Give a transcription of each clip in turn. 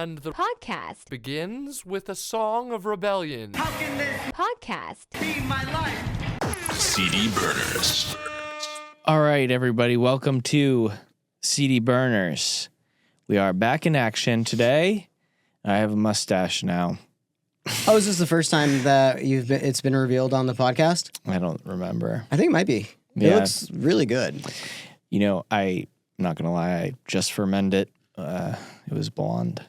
And the podcast begins with a song of rebellion. How can this podcast. be my life? CD Burners. All right, everybody, welcome to CD Burners. We are back in action today. I have a mustache now. Oh, is this the first time that it's been revealed on the podcast? I don't remember. I think it might be. It Yeah. looks really good. You know, I'm not going to lie, I just fermented it. It was blonde.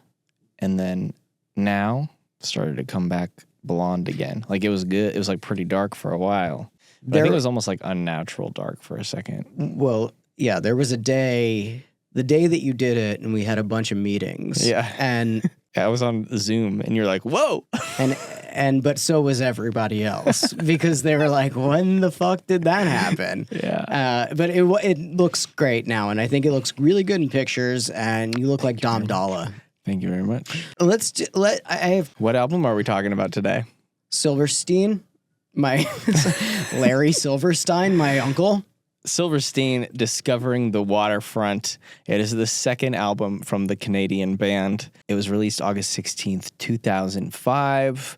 And then now started to come back blonde again. Like, it was good. It was, like, pretty dark for a while. But I think it was almost, like, unnatural dark for a second. Well, yeah, there was a day, the day that you did it, and we had a bunch of meetings. Yeah. And I was on Zoom, and you're like, whoa! but so was everybody else, because they were like, when the fuck did that happen? Yeah. But it looks great now, and I think it looks really good in pictures, and you look like Dom Dalla. Thank you very much. I have What album are we talking about today? Silverstein, Larry Silverstein, my uncle. Silverstein, Discovering the Waterfront. It is the second album from the Canadian band. It was released August 16th, 2005.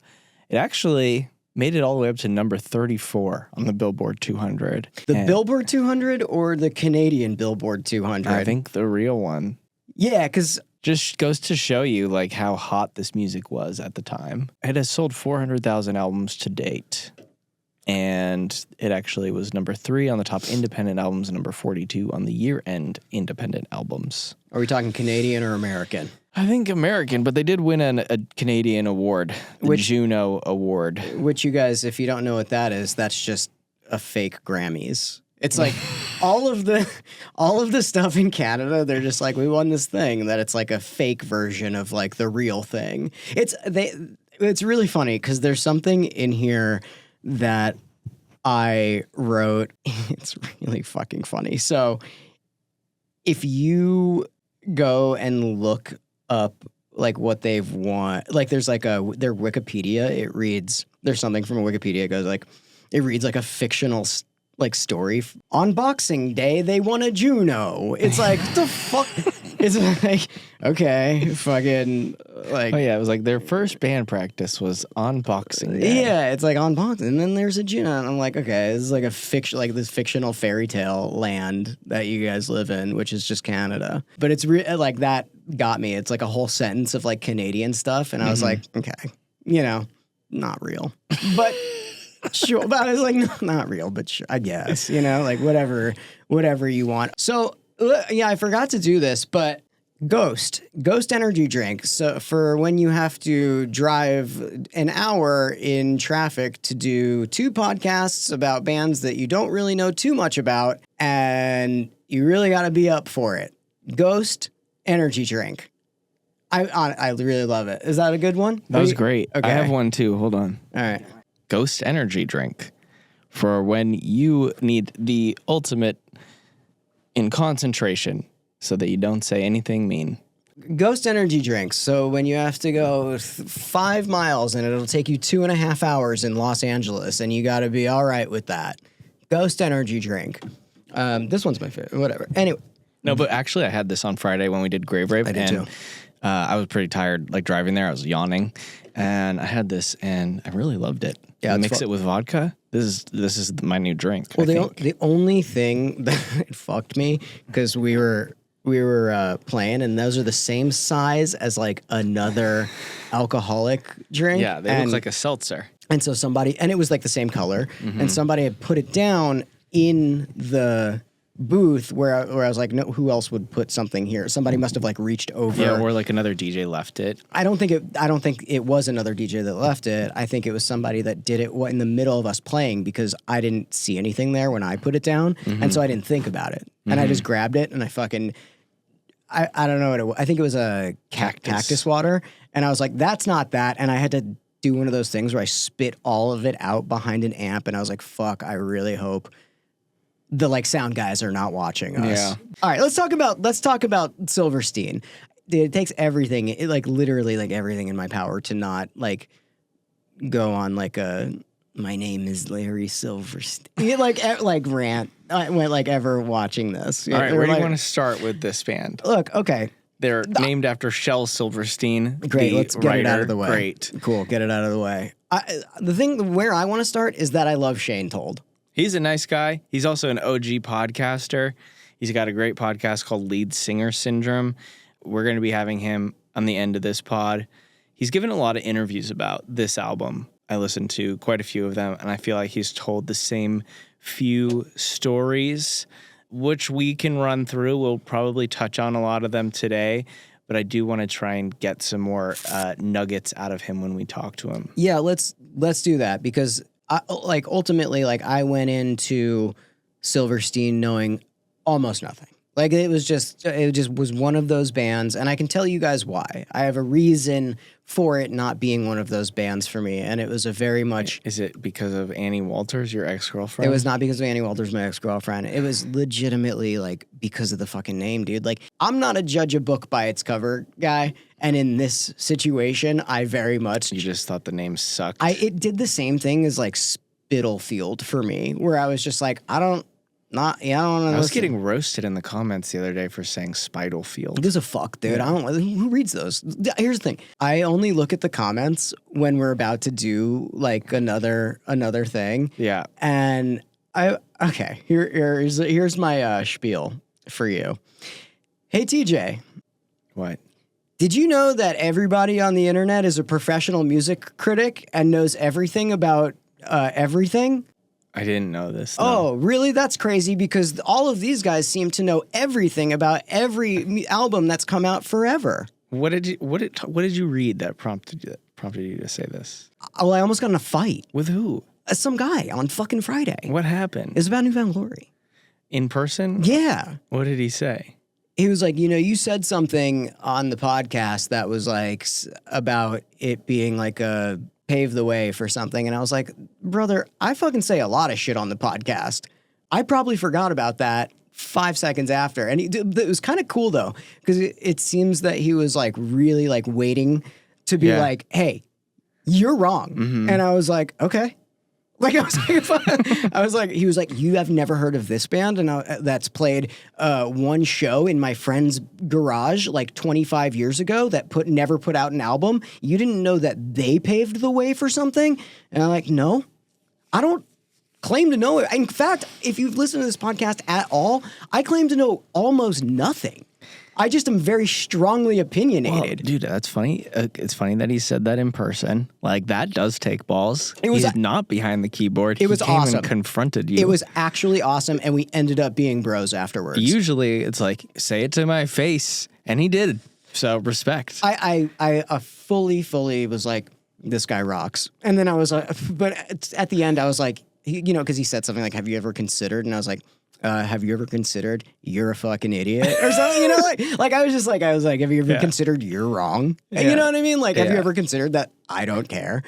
It actually made it all the way up to number 34 on the Billboard 200. The Billboard 200 or the Canadian Billboard 200? I think the real one. Yeah, because Just goes to show you like how hot this music was at the time. It has sold 400,000 albums to date. And it actually was number 3 on the top independent albums and number 42 on the year-end independent albums. Are we talking Canadian or American? I think American, but they did win a Canadian award, the Juno Award. Which, you guys, if you don't know what that is, that's just a fake Grammys. It's like all of the stuff in Canada, they're just like, we won this thing, that it's like a fake version of like the real thing. It's really funny because there's something in here that I wrote. It's really fucking funny. So if you go and look up like what they've won, like there's like their Wikipedia, there's something from Wikipedia, it goes like, it reads like a fictional like story. On Boxing Day, they won a Juno. It's like, what the fuck? It's like, okay, fucking, like. Oh, yeah, it was like their first band practice was on Boxing Day. Yeah, it's like on Boxing. And then there's a Juno. And I'm like, okay, this is like this fictional fairy tale land that you guys live in, which is just Canada. But it's like, that got me. It's like a whole sentence of like Canadian stuff. And I was like, okay, not real. But. Sure, but I was like, no, not real, but sure, I guess, like whatever you want. So, yeah, I forgot to do this, but Ghost energy drink. So for when you have to drive an hour in traffic to do 2 podcasts about bands that you don't really know too much about, and you really got to be up for it. Ghost energy drink. I really love it. Is that a good one? That was great. Okay. I have one too. Hold on. All right. Ghost energy drink for when you need the ultimate in concentration so that you don't say anything mean. Ghost energy drinks. So when you have to go 5 miles and it'll take you 2.5 hours in Los Angeles and you got to be all right with that. Ghost energy drink. This one's my favorite. Whatever. Anyway. No, but actually I had this on Friday when we did Grave Rave. I did too. I was pretty tired, like driving there. I was yawning. And I had this, and I really loved it. Yeah, you mix it with vodka. This is my new drink. Well, the only thing that fucked me, because we were playing, and those are the same size as like another alcoholic drink. Yeah, they look like a seltzer. And so and it was like the same color, and somebody had put it down in the booth where I was like, no, who else would put something here? Somebody must have like reached over. Yeah, or like another DJ left it. I don't think it was another DJ that left it. I think it was somebody that did it in the middle of us playing, because I didn't see anything there when I put it down, and so I didn't think about it, and I just grabbed it and I don't know what it was. I think it was a cactus water, and I was like, that's not that, and I had to do one of those things where I spit all of it out behind an amp, and I was like, fuck, I really hope the like sound guys are not watching us. Yeah. All right, let's talk about Silverstein. It takes everything, literally like everything in my power to not like go on like a my name is Larry Silverstein like rant. I went like ever watching this. All right, where do like, you want to start with this band? Look, okay. They're named after Shel Silverstein. Great, let's get it out of the way. Great. Cool, get it out of the way. The thing where I want to start is that I love Shane Told. He's a nice guy. He's also an OG podcaster. He's got a great podcast called Lead Singer Syndrome. We're going to be having him on the end of this pod. He's given a lot of interviews about this album. I listened to quite a few of them, and I feel like he's told the same few stories, which we can run through. We'll probably touch on a lot of them today, but I do want to try and get some more nuggets out of him when we talk to him. Yeah, let's do that, because ultimately, I went into Silverstein knowing almost nothing. It just was one of those bands, and I can tell you guys why. I have a reason for it not being one of those bands for me, and it was a very much... Is it because of Annie Walters, your ex-girlfriend? It was not because of Annie Walters, my ex-girlfriend. It was legitimately, because of the fucking name, dude. I'm not a judge a book by its cover guy, and in this situation, I very much... You just thought the name sucked? It did the same thing as, Spitalfield for me, where I was just I don't want to I was getting roasted in the comments the other day for saying Spitalfield. Who gives a fuck, dude? Yeah. Who reads those? Here's the thing. I only look at the comments when we're about to do another thing. Yeah. And here's my spiel for you. Hey TJ. What? Did you know that everybody on the internet is a professional music critic and knows everything about everything? I didn't know this. No. Oh, really? That's crazy, because all of these guys seem to know everything about every album that's come out forever. What did you read that prompted you to say this? Well, I almost got in a fight With who? some guy on fucking Friday. What happened? It's about New Found Glory. In person? Yeah. What did he say? He was like, you said something on the podcast that was about it being a pave the way for something. And I was like, brother, I fucking say a lot of shit on the podcast. I probably forgot about that 5 seconds after. And it was kind of cool though, because it seems that he was really waiting to be hey, you're wrong. Mm-hmm. And I was like, okay. I was like, he was like, you have never heard of this band? And that's played one show in my friend's garage 25 years ago that never put out an album. You didn't know that they paved the way for something? And I'm like, no, I don't claim to know it. In fact, if you've listened to this podcast at all, I claim to know almost nothing. I just am very strongly opinionated. Well, dude, that's funny. It's funny that he said that in person. That does take balls. He's not behind the keyboard. It was he came awesome. And confronted you. It was actually awesome, and we ended up being bros afterwards. Usually, it's say it to my face, and he did. So respect. I fully was like, this guy rocks. And then I was like, but at the end, I was like, because he said something like, have you ever considered? And I was like, have you ever considered you're a fucking idiot or something? I was like, have you ever considered you're wrong? Yeah. You know what I mean? Have you ever considered that I don't care?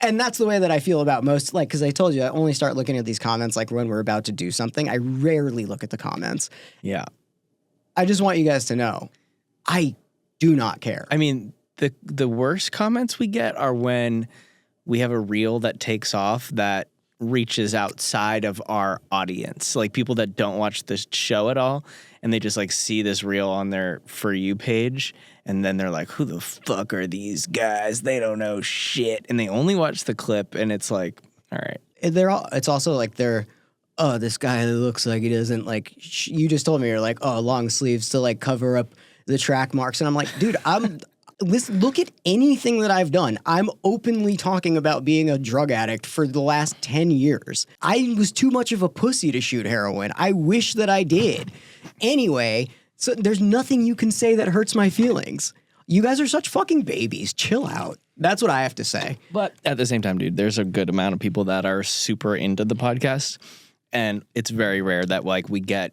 And that's the way that I feel about most, because I told you, I only start looking at these comments when we're about to do something. I rarely look at the comments. Yeah. I just want you guys to know, I do not care. I mean, the worst comments we get are when we have a reel that takes off that reaches outside of our audience, people that don't watch the show at all, and they just see this reel on their For You page, and then they're like, who the fuck are these guys? They don't know shit. And they only watch the clip, and it's all right. It's also this guy looks like he doesn't you just told me you're long sleeves to cover up the track marks. And I'm like, dude, look at anything that I've done. I'm openly talking about being a drug addict for the last 10 years. I was too much of a pussy to shoot heroin. I wish that I did. Anyway, so there's nothing you can say that hurts my feelings. You guys are such fucking babies. Chill out. That's what I have to say. But at the same time, dude, there's a good amount of people that are super into the podcast, and it's very rare that we get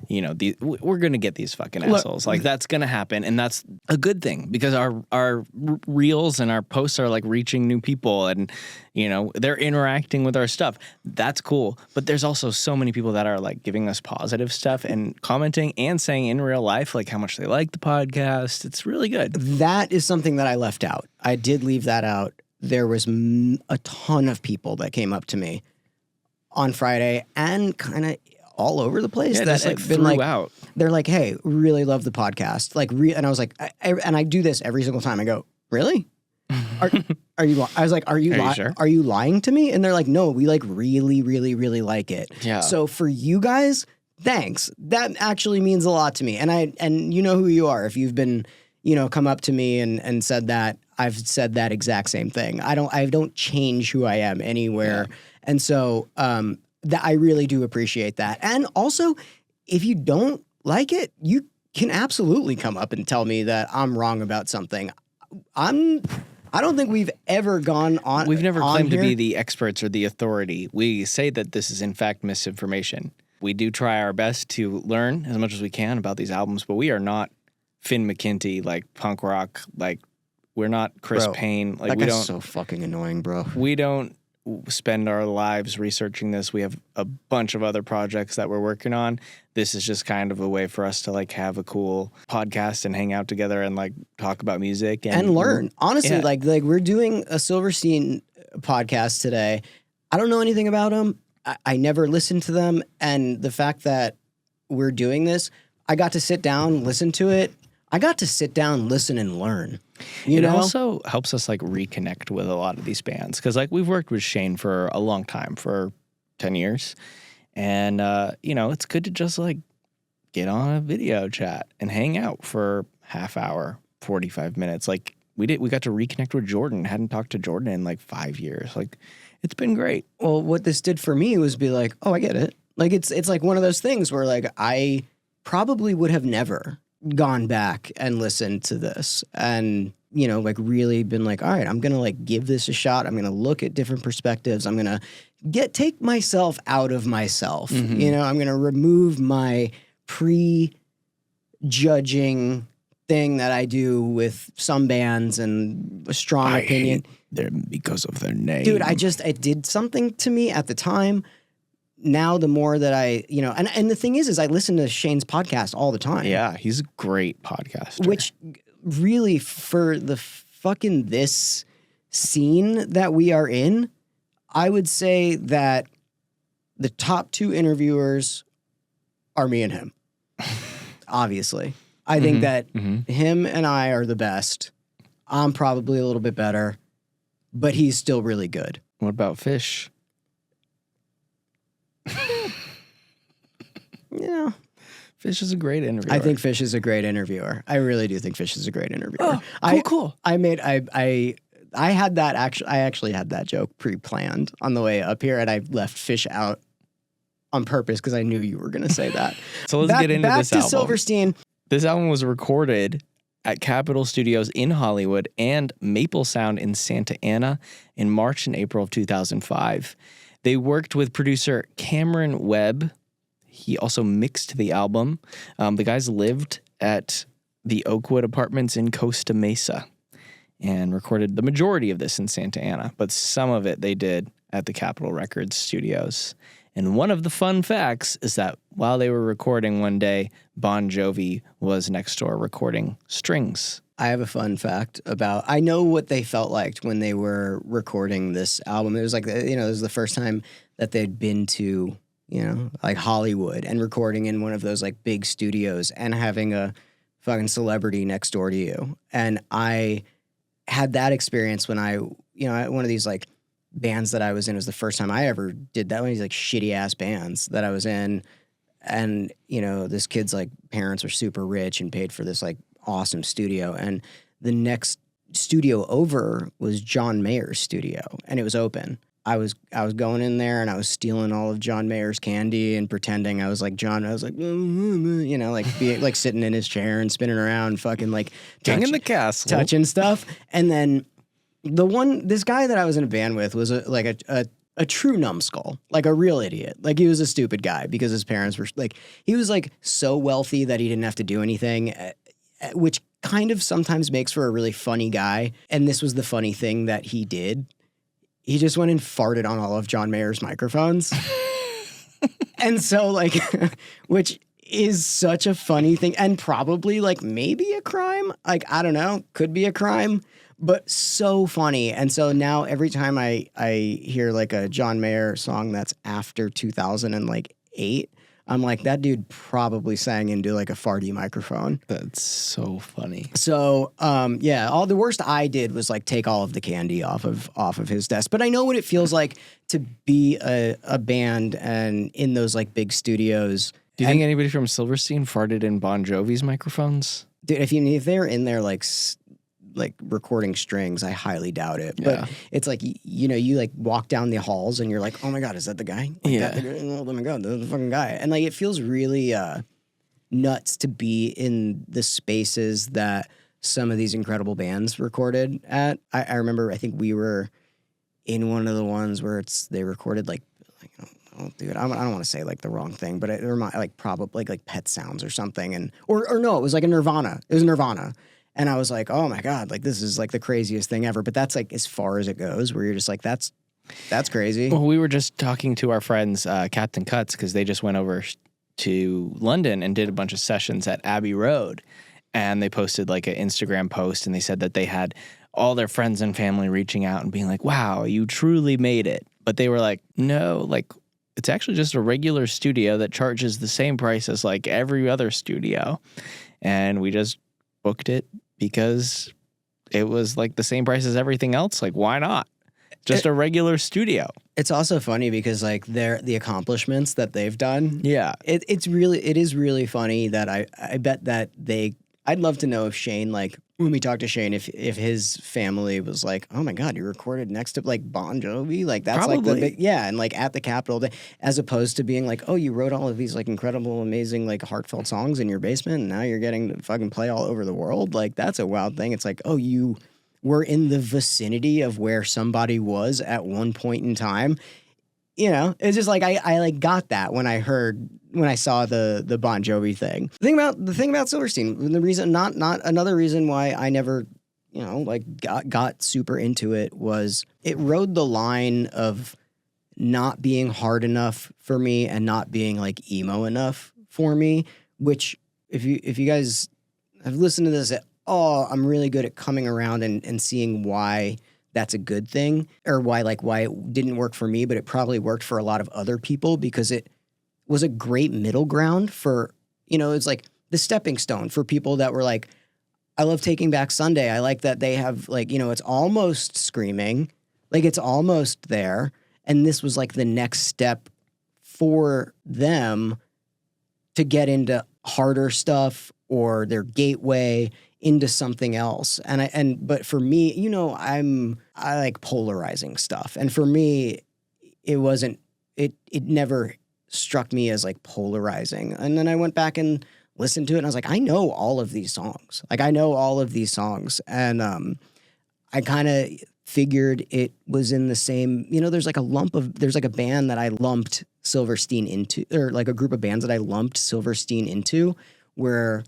we're going to get these fucking assholes. That's going to happen, and that's a good thing, because our reels and our posts are reaching new people, and they're interacting with our stuff. That's cool. But there's also so many people that are giving us positive stuff and commenting and saying in real life how much they like the podcast. It's really good. That is something that I left out. I did leave that out. There was a ton of people that came up to me on Friday and kind of all over the place Yeah, that just like have been like, throughout. they're like, hey, really love the podcast. Like, and I was like, and I do this every single time. I go, really? Are you? I was like, are you sure? Are you lying to me? And they're like, no, we like really, really, really like it. Yeah. So for you guys, thanks. That actually means a lot to me. And you know who you are. If you've been, come up to me and said that, I've said that exact same thing. I don't change who I am anywhere. Yeah. And so that I really do appreciate that. And also, if you don't like it, you can absolutely come up and tell me that I'm wrong about something. I don't think we've ever gone on. We've never claimed here to be the experts or the authority. We say that this is in fact misinformation. We do try our best to learn as much as we can about these albums, but we are not Finn McKenty, like punk rock. Like we're not Chris Payne. Like that guy's so fucking annoying, bro. We don't spend our lives researching this. We have a bunch of other projects that we're working on. This is just kind of a way for us to like have a cool podcast and hang out together and like talk about music and learn. Honestly, yeah. like we're doing a Silverstein podcast today. I don't know anything about them. I never listened to them, and the fact that we're doing this, I got to sit down, listen to it. I got to sit down, listen, and learn. It also helps us like reconnect with a lot of these bands because like we've worked with Shane for a long time, for 10 years. And, it's good to just like get on a video chat and hang out for half hour, 45 minutes. Like we got to reconnect with Jordan. Hadn't talked to Jordan in like 5 years. Like it's been great. Well, what this did for me was be like, oh, I get it. Like it's like one of those things where like I probably would have never gone back and listened to this and, like really been like, all right, I'm going to like give this a shot. I'm going to look at different perspectives. I'm going to take myself out of myself. Mm-hmm. I'm going to remove my prejudging thing that I do with some bands and a strong opinion. Them because of their name. Dude, it did something to me at the time. Now, the more that I, and the thing is I listen to Shane's podcast all the time. Yeah, he's a great podcaster. Which really, for the fucking this scene that we are in, I would say that the top two interviewers are me and him. Obviously. I think that him and I are the best. I'm probably a little bit better, but he's still really good. What about Fish? Yeah. Fish is a great interviewer. I think Fish is a great interviewer. I really do think Fish is a great interviewer. Oh, cool. I had that I actually had that joke pre-planned on the way up here, and I left Fish out on purpose because I knew you were going to say that. So let's get into this album. Back to Silverstein. This album was recorded at Capitol Studios in Hollywood and Maple Sound in Santa Ana in March and April of 2005. They worked with producer Cameron Webb. He also mixed the album. The guys lived at the Oakwood Apartments in Costa Mesa and recorded the majority of this in Santa Ana, but some of it they did at the Capitol Records studios. And one of the fun facts is that while they were recording one day, Bon Jovi was next door recording strings. I have a fun fact I know what they felt like when they were recording this album. It was like, it was the first time that they'd been to, like Hollywood and recording in one of those like big studios and having a fucking celebrity next door to you. And I had that experience when one of these like bands that I was in. It was the first time I ever did that. One of these like shitty ass bands that I was in. And, this kid's like parents were super rich and paid for this like awesome studio. And the next studio over was John Mayer's studio, and it was open. I was going in there and I was stealing all of John Mayer's candy and pretending I was like John. I was like, like being like sitting in his chair and spinning around, fucking like King in the castle, touching stuff. And then this guy that I was in a band with was a true numbskull, like a real idiot. Like he was a stupid guy because his parents were like, he was like so wealthy that he didn't have to do anything, which kind of sometimes makes for a really funny guy. And this was the funny thing that he did. He just went and farted on all of John Mayer's microphones. And so like, which is such a funny thing and probably like maybe a crime. Like, I don't know, could be a crime, but so funny. And so now every time I hear like a John Mayer song that's after 2008, I'm like, that dude probably sang into like a farty microphone. That's so funny. So, yeah, all the worst I did was like take all of the candy off of his desk. But I know what it feels like to be a band and in those like big studios. Do you think anybody from Silverstein farted in Bon Jovi's microphones? Dude, if they're in there like recording strings, I highly doubt it. Yeah. But it's like, you know, you like walk down the halls and you're like, oh my God, is that the guy? Like, Yeah. Oh my God, that's the fucking guy. And like, it feels really nuts to be in the spaces that some of these incredible bands recorded at. I remember, I think we were in one of the ones where they recorded like oh, dude, I don't want to say like the wrong thing, but it reminded like probably like Pet Sounds or something. And, or no, it was like a Nirvana. It was Nirvana. And I was like, oh my God, like this is like the craziest thing ever. But that's like as far as it goes, where you're just like, that's crazy. Well, we were just talking to our friends, Captain Cuts, because they just went over to London and did a bunch of sessions at Abbey Road. And they posted like an Instagram post and they said that they had all their friends and family reaching out and being like, wow, you truly made it. But they were like, no, like it's actually just a regular studio that charges the same price as like every other studio. And we just booked it because it was like the same price as everything else. Like, why not? Just a regular studio. It's also funny because like the accomplishments that they've done. Yeah. It is really funny that I bet that I'd love to know if Shane, like when we talked to Shane, if his family was like, oh my God, you recorded next to like Bon Jovi, like that's Probably. like the big, yeah, and like at the Capitol, as opposed to being like, oh, you wrote all of these like incredible, amazing, like heartfelt songs in your basement, and now you're getting to fucking play all over the world. Like that's a wild thing. It's like, oh, you were in the vicinity of where somebody was at one point in time. You know, it's just like I like got that when I saw the Bon Jovi thing. The thing about Silverstein, the reason not another reason why I never, you know, like got super into it was it rode the line of not being hard enough for me and not being like emo enough for me, which if you guys have listened to this, I'm really good at coming around and seeing why that's a good thing, or why it didn't work for me, but it probably worked for a lot of other people because it was a great middle ground for, you know, it's like the stepping stone for people that were like, I love Taking Back Sunday. I like that they have like, you know, it's almost screaming, like it's almost there. And this was like the next step for them to get into harder stuff or their gateway into something else. But for me, you know, I like polarizing stuff. And for me, it never struck me as like polarizing. And then I went back and listened to it and I was like, I know all of these songs. And I kind of figured it was in the same, you know, there's like a band that I lumped Silverstein into, or like a group of bands that I lumped Silverstein into, where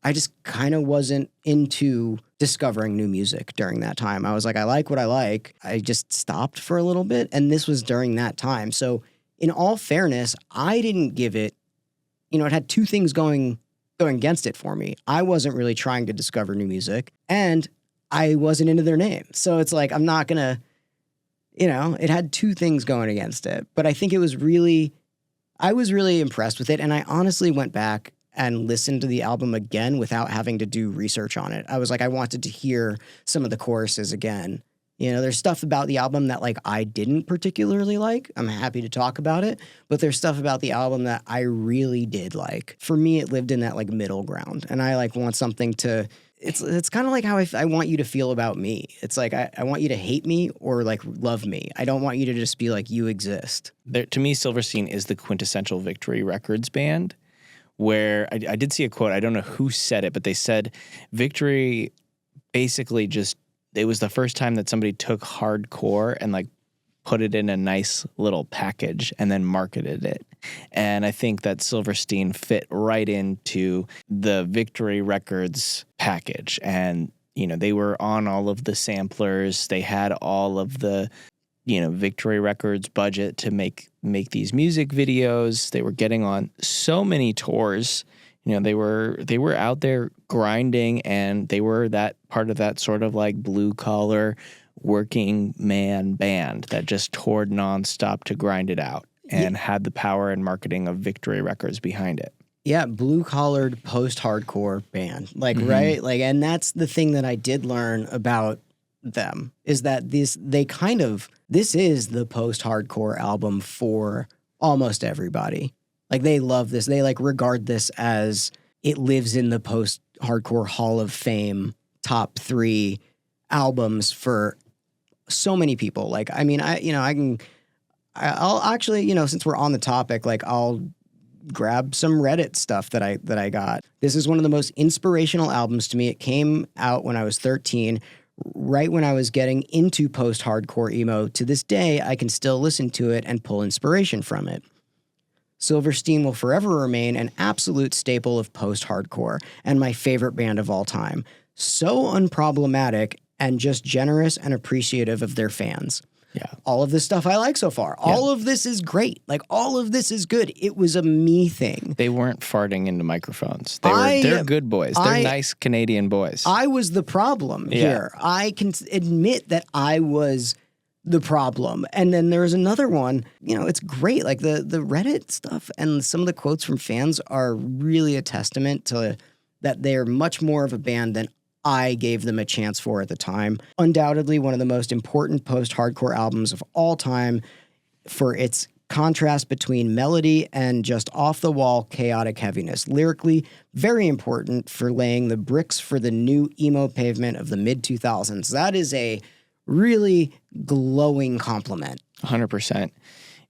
I just kind of wasn't into discovering new music during that time. I was like, I like what I like. I just stopped for a little bit. And this was during that time. So in all fairness, I didn't give it, you know, it had two things going against it for me. I wasn't really trying to discover new music and I wasn't into their name. So it's like, I'm not going to, you know, it had two things going against it. But I think I was really impressed with it. And I honestly went back and listened to the album again without having to do research on it. I was like, I wanted to hear some of the choruses again. You know, there's stuff about the album that like I didn't particularly like. I'm happy to talk about it, but there's stuff about the album that I really did like. For me, it lived in that like middle ground, and I like want something to. It's kind of like how I want you to feel about me. It's like I want you to hate me or like love me. I don't want you to just be like you exist. To me, Silverstein is the quintessential Victory Records band. Where I did see a quote, I don't know who said it, but they said Victory basically just, it was the first time that somebody took hardcore and like put it in a nice little package and then marketed it. And I think that Silverstein fit right into the Victory Records package. And, you know, they were on all of the samplers. They had all of the, you know, Victory Records budget to make these music videos. They were getting on so many tours. You know, they were out there grinding, and they were that part of that sort of like blue collar working man band that just toured nonstop to grind it out. and had the power and marketing of Victory Records behind it. Yeah, blue-collared post-hardcore band. Like, right? Like, and that's the thing that I did learn about them, is that this is the post-hardcore album for almost everybody. Like, they love this. They, like, regard this as it lives in the post-hardcore Hall of Fame top 3 albums for so many people. Like, I mean, I'll actually, you know, since we're on the topic, like, I'll grab some Reddit stuff that I got. This is one of the most inspirational albums to me. It came out when I was 13, right when I was getting into post-hardcore emo. To this day, I can still listen to it and pull inspiration from it. Silverstein will forever remain an absolute staple of post-hardcore and my favorite band of all time. So unproblematic and just generous and appreciative of their fans. Yeah. All of this stuff I like so far. Yeah. All of this is great. Like, all of this is good. It was a me thing. They weren't farting into microphones. They're good boys. They're nice Canadian boys. I was the problem here. I can admit that I was the problem. And then there's another one, you know, it's great. Like, the Reddit stuff and some of the quotes from fans are really a testament to that they're much more of a band than I gave them a chance for at the time. Undoubtedly one of the most important post-hardcore albums of all time for its contrast between melody and just off-the-wall chaotic heaviness. Lyrically, very important for laying the bricks for the new emo pavement of the mid-2000s. That is a really glowing compliment. 100%.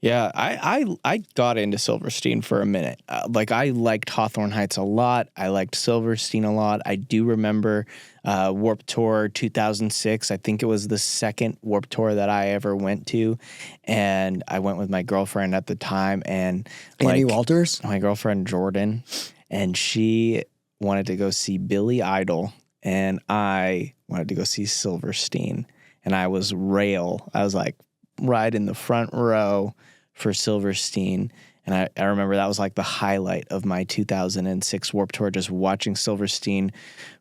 Yeah, I got into Silverstein for a minute. Like, I liked Hawthorne Heights a lot. I liked Silverstein a lot. I do remember Warped Tour 2006. I think it was the second Warped Tour that I ever went to. And I went with my girlfriend at the time. And Annie Walters? My girlfriend, Jordan. And she wanted to go see Billy Idol. And I wanted to go see Silverstein. And I was like right in the front row for Silverstein. And I remember that was like the highlight of my 2006 Warped Tour, just watching Silverstein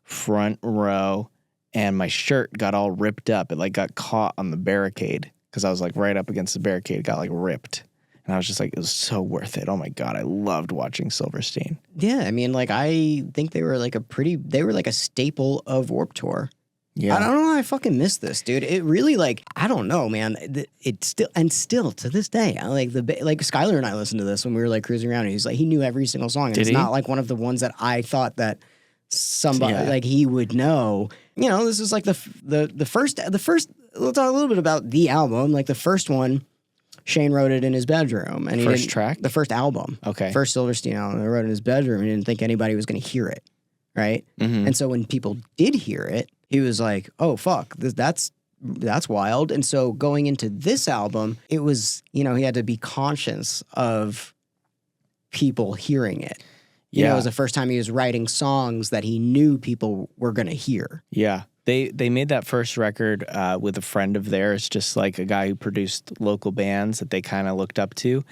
front row. And my shirt got all ripped up. It like got caught on the barricade because I was like right up against the barricade. It got like ripped. And I was just like, it was so worth it. Oh my God, I loved watching Silverstein. Yeah, I mean, like, I think they were like a staple of Warped Tour. Yeah. I don't know how I fucking missed this, dude. It really, like, I don't know, man. It still to this day, I like Skylar and I listened to this when we were like cruising around, and he's like, he knew every single song. And it's not like one of the ones that I thought that somebody like he would know. You know, this is like the first. We'll talk a little bit about the album. Like, the first one, Shane wrote it in his bedroom, and first track, the first album, first Silverstein album, he wrote it in his bedroom. He didn't think anybody was going to hear it, right? Mm-hmm. And so when people did hear it, he was like, "Oh fuck, that's wild." And so going into this album, it was, you know, he had to be conscious of people hearing it. You know, it was the first time he was writing songs that he knew people were going to hear. Yeah. They made that first record with a friend of theirs, just like a guy who produced local bands that they kind of looked up to.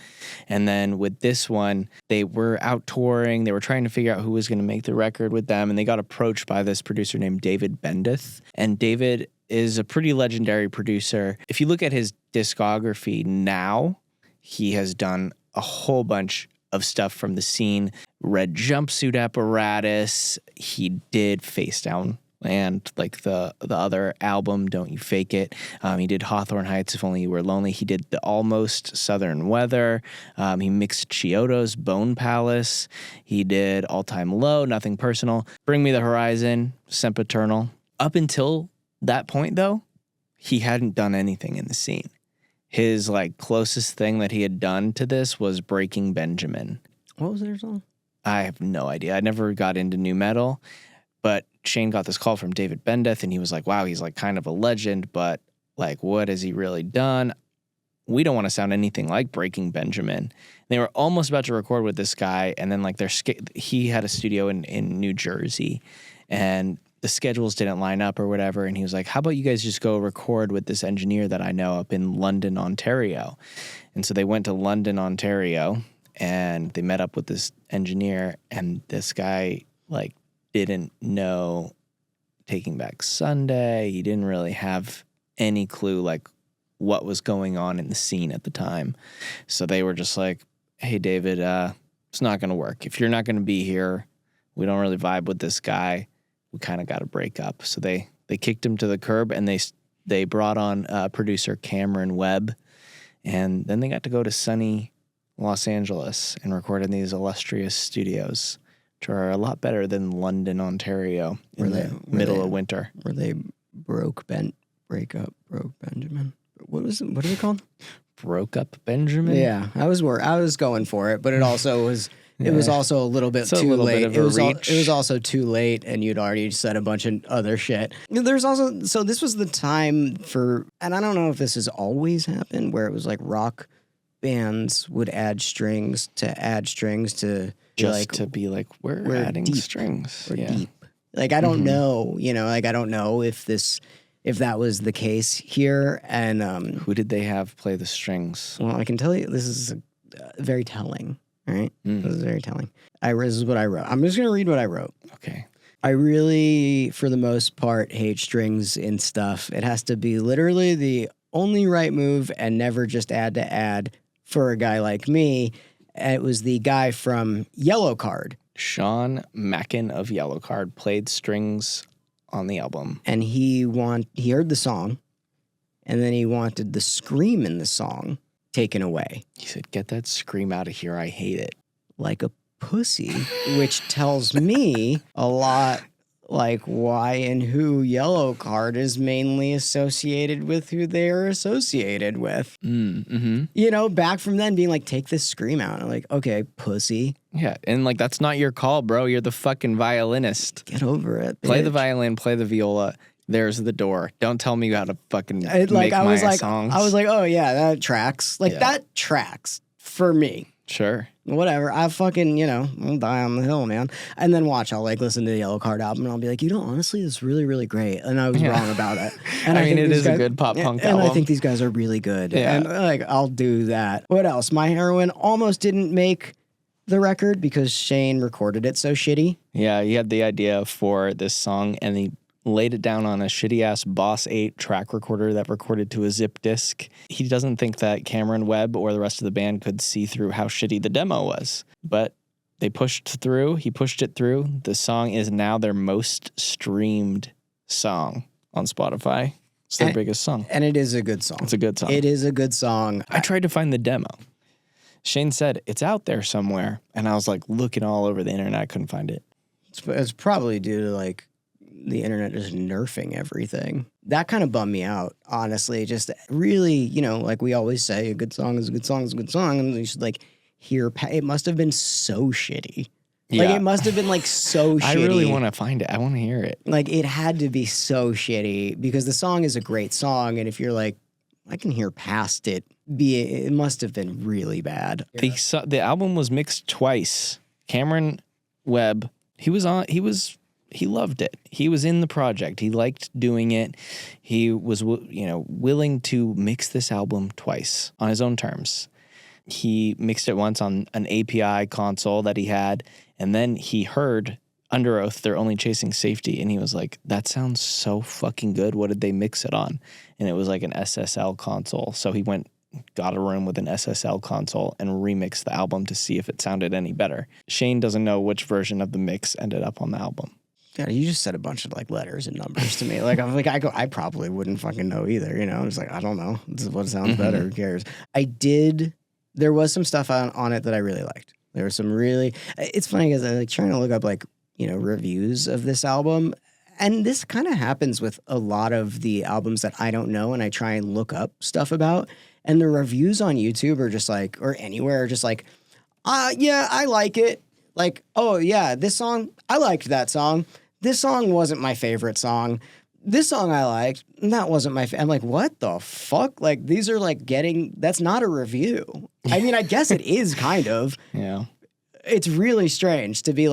And then with this one, they were out touring. They were trying to figure out who was going to make the record with them. And they got approached by this producer named David Bendeth. And David is a pretty legendary producer. If you look at his discography now, he has done a whole bunch of stuff from the scene. Red Jumpsuit Apparatus. He did Face Down and like the other album, Don't You Fake It. He did Hawthorne Heights, If Only You Were Lonely. He did the Almost Southern Weather. He mixed Chiodo's Bone Palace. He did All Time Low, Nothing Personal, Bring Me the Horizon, Sempiternal. Up until that point, though, he hadn't done anything in the scene. His like closest thing that he had done to this was Breaking Benjamin. What was their song? I have no idea. I never got into nu metal. But Shane got this call from David Bendeth, and he was like, wow, he's like kind of a legend, but like, what has he really done? We don't want to sound anything like Breaking Benjamin. They were almost about to record with this guy, and then like he had a studio in New Jersey, and the schedules didn't line up or whatever, and he was like, how about you guys just go record with this engineer that I know up in London, Ontario? And so they went to London, Ontario, and they met up with this engineer, and this guy like didn't know Taking Back Sunday. He didn't really have any clue like what was going on in the scene at the time. So they were just like, hey, David, it's not going to work. If you're not going to be here, we don't really vibe with this guy. We kind of got to break up. So they kicked him to the curb, and they brought on producer Cameron Webb. And then they got to go to sunny Los Angeles and record in these illustrious studios, which are a lot better than London, Ontario in the middle of winter. Where they broke Benjamin. What is it called? Broke up Benjamin? Yeah, I was going for it, but it also was. It was also a little bit too late. It was also too late, and you'd already said a bunch of other shit. There's also this was the time for, and I don't know if this has always happened, where it was like rock bands would add strings to be like we're adding deep. strings. We're deep. Like I don't know, like I don't know if that was the case here. And who did they have play the strings? Well, I can tell you this is very telling. All right. This is very telling. This is what I wrote. I'm just going to read what I wrote. Okay. I really, for the most part, hate strings in stuff. It has to be literally the only right move and never just add for a guy like me. It was the guy from Yellow Card. Sean Mackin of Yellow Card played strings on the album. And he heard the song, and then he wanted the scream in the song taken away. He said, get that scream out of here. I hate it. Like a pussy, which tells me a lot like why and who Yellow Card is mainly associated with who they're associated with. Back from then being like, take this scream out. I'm like, okay, pussy. Yeah, and like that's not your call, bro. You're the fucking violinist. Get over it, bitch. Play the violin, play the viola. There's the door. Don't tell me how to fucking make my songs. I was like, oh yeah, that tracks. That tracks for me. Sure. Whatever. I fucking, I'll die on the hill, man. And then I'll listen to the Yellow Card album and I'll be like, honestly, it's really, really great. And I was wrong about it. And I mean, it is a good pop punk album. And I think these guys are really good. Yeah. And I'll do that. What else? My Heroine almost didn't make the record because Shane recorded it so shitty. Yeah, he had the idea for this song and he laid it down on a shitty-ass Boss 8 track recorder that recorded to a zip disk. He doesn't think that Cameron Webb or the rest of the band could see through how shitty the demo was. But they pushed through. He pushed it through. The song is now their most streamed song on Spotify. It's their biggest song. And it is a good song. It's a good song. It is a good song. I tried to find the demo. Shane said, it's out there somewhere. And I was like looking all over the internet. I couldn't find it. It's probably due to the internet just nerfing everything. That kind of bummed me out, honestly. Just really, like we always say, a good song is a good song is a good song. And you should hear, it must have been so shitty. Yeah. It must have been so shitty. I really want to find it. I want to hear it. It had to be so shitty because the song is a great song. And if you're like, I can hear past it, it must have been really bad. The album was mixed twice. Cameron Webb, he loved it. He was in the project. He liked doing it. He was, willing to mix this album twice on his own terms. He mixed it once on an API console that he had, and then he heard Under Oath, They're Only Chasing Safety, and he was like, that sounds so fucking good. What did they mix it on? And it was like an SSL console. So he got a room with an SSL console and remixed the album to see if it sounded any better. Shane doesn't know which version of the mix ended up on the album. God, you just said a bunch of letters and numbers to me. I probably wouldn't fucking know either. I'm just I don't know. This is what sounds better. Who cares? There was some stuff on it that I really liked. There was some really, it's funny because I trying to look up reviews of this album. And this kind of happens with a lot of the albums that I don't know and I try and look up stuff about. And the reviews on YouTube are just or anywhere are just yeah, I like it. Oh yeah, this song, I liked that song. This song wasn't my favorite song. This song I liked, and that wasn't my favorite. I'm like, what the fuck? These are that's not a review. I mean, I guess it is kind of. Yeah. It's really strange to be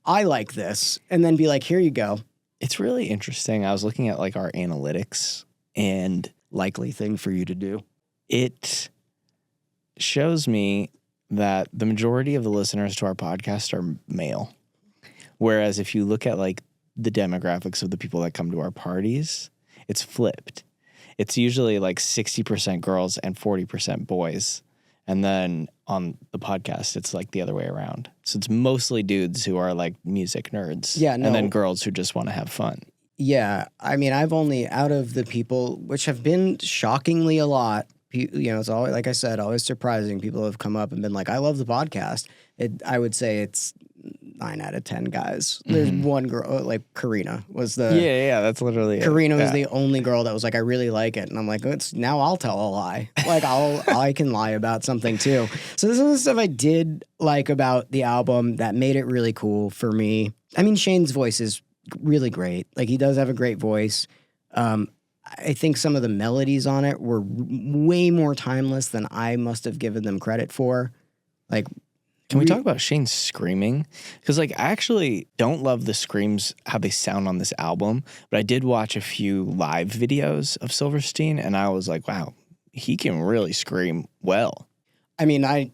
I like this, and then be here you go. It's really interesting. I was looking at our analytics and likely thing for you to do. It shows me that the majority of the listeners to our podcast are male. Whereas if you look at the demographics of the people that come to our parties, it's flipped. it's usually like 60% girls and 40% boys. And then on the podcast, it's like the other way around. So it's mostly dudes who are like music nerds. Yeah, no. And then girls who just want to have fun. Yeah, I mean, I've only, out of the people, which have been shockingly a lot, it's always, like I said, always surprising. People have come up and been like, I love the podcast. I would say it's 9 out of 10 guys. There's one girl, like Karina was the... Yeah, that's literally Karina it. was the only girl that was like, I really like it. And I'm like, now I'll tell a lie. Like, I can lie about something too. So this is the stuff I did like about the album that made it really cool for me. I mean, Shane's voice is really great. Like, he does have a great voice. I think some of the melodies on it were way more timeless than I must have given them credit for. Like, can we talk about Shane's screaming? Because, like, I actually don't love the screams, how they sound on this album, but I did watch a few live videos of Silverstein, and I was like, wow, he can really scream well. I mean, I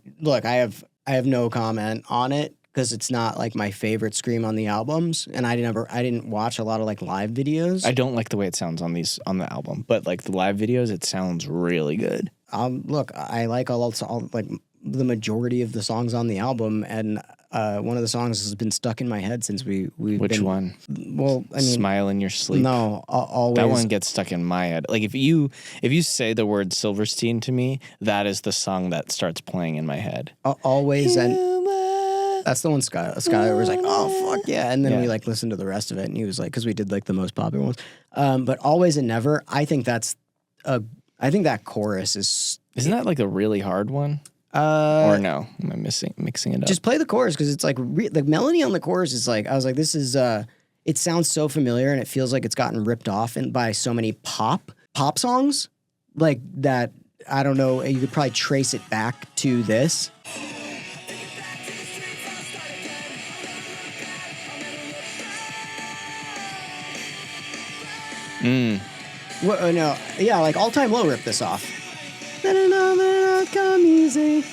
have no comment on it because it's not, like, my favorite scream on the albums, and I didn't watch a lot of, like, live videos. I don't like the way it sounds on the album, but, like, the live videos, it sounds really good. Look, I like all like, the majority of the songs on the album, and one of the songs has been stuck in my head since we've Which been, one? Well, I mean, Smile in Your Sleep. No, always. That one gets stuck in my head. Like, if you say the word Silverstein to me, that is the song that starts playing in my head. Always, and that's the one Skylar was like, oh fuck yeah, and then we like listened to the rest of it, and he was like, because we did like the most popular ones, but Always and Never, I think that chorus is. Isn't that like a really hard one? Or no? Am I mixing it up? Just play the chorus because it's like the melody on the chorus is like, I was like, this is it sounds so familiar and it feels like it's gotten ripped off by so many pop songs like that. I don't know. You could probably trace it back to this. Well, no, yeah, like All Time Low ripped this off. Come easy.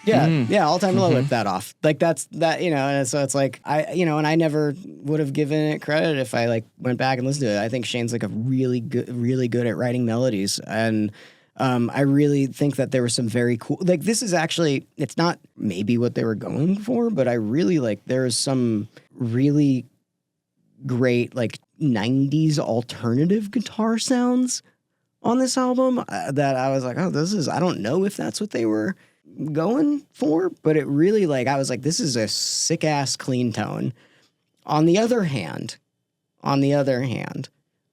Yeah, All Time Low ripped that off. Like that's that, and so it's like and I never would have given it credit if I like went back and listened to it. I think Shane's like a really good at writing melodies, and I really think that there was some very cool. Like this is actually, it's not maybe what they were going for, but I really like there's some really great like 90s alternative guitar sounds on this album that I was like, oh, I don't know if that's what they were going for, but it really like, I was like, this is a sick ass clean tone. On the other hand, I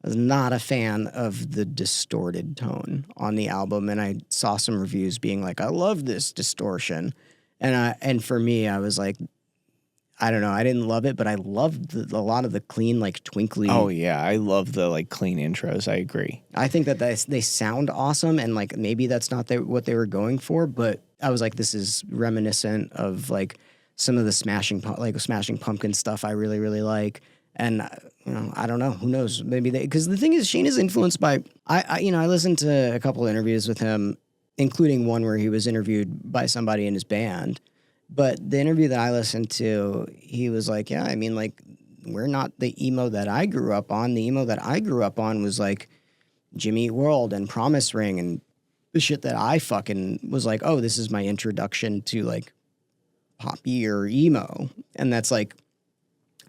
was not a fan of the distorted tone on the album, and I saw some reviews being like, I love this distortion. And for me, I was like, I don't know. I didn't love it, but I loved a lot of the clean, like twinkly. Oh yeah, I love the like clean intros. I agree. I think that they sound awesome, and like maybe that's not what they were going for, but I was like, this is reminiscent of like some of the Smashing Pumpkin stuff I really really like, and I don't know. Who knows? Maybe because the thing is, Shane is influenced by I listened to a couple of interviews with him, including one where he was interviewed by somebody in his band. But the interview that I listened to, he was like, yeah, I mean, like, we're not the emo that I grew up on. The emo that I grew up on was like Jimmy Eat World and Promise Ring and the shit that I fucking was like, oh, this is my introduction to like poppy or emo. And that's like,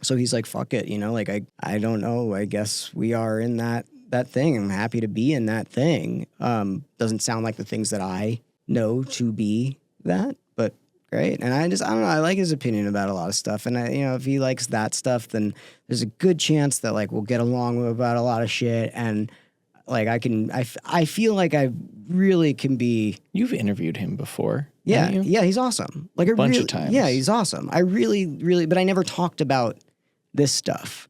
so he's like, fuck it, like I don't know. I guess we are in that thing. I'm happy to be in that thing. Doesn't sound like the things that I know to be that, but great. And I don't know, I like his opinion about a lot of stuff. And if he likes that stuff, then there's a good chance that like we'll get along about a lot of shit. And like I feel like I really can be. You've interviewed him before. Yeah. Yeah. He's awesome. Like a bunch of times. Yeah. He's awesome. I really, really, but I never talked about this stuff,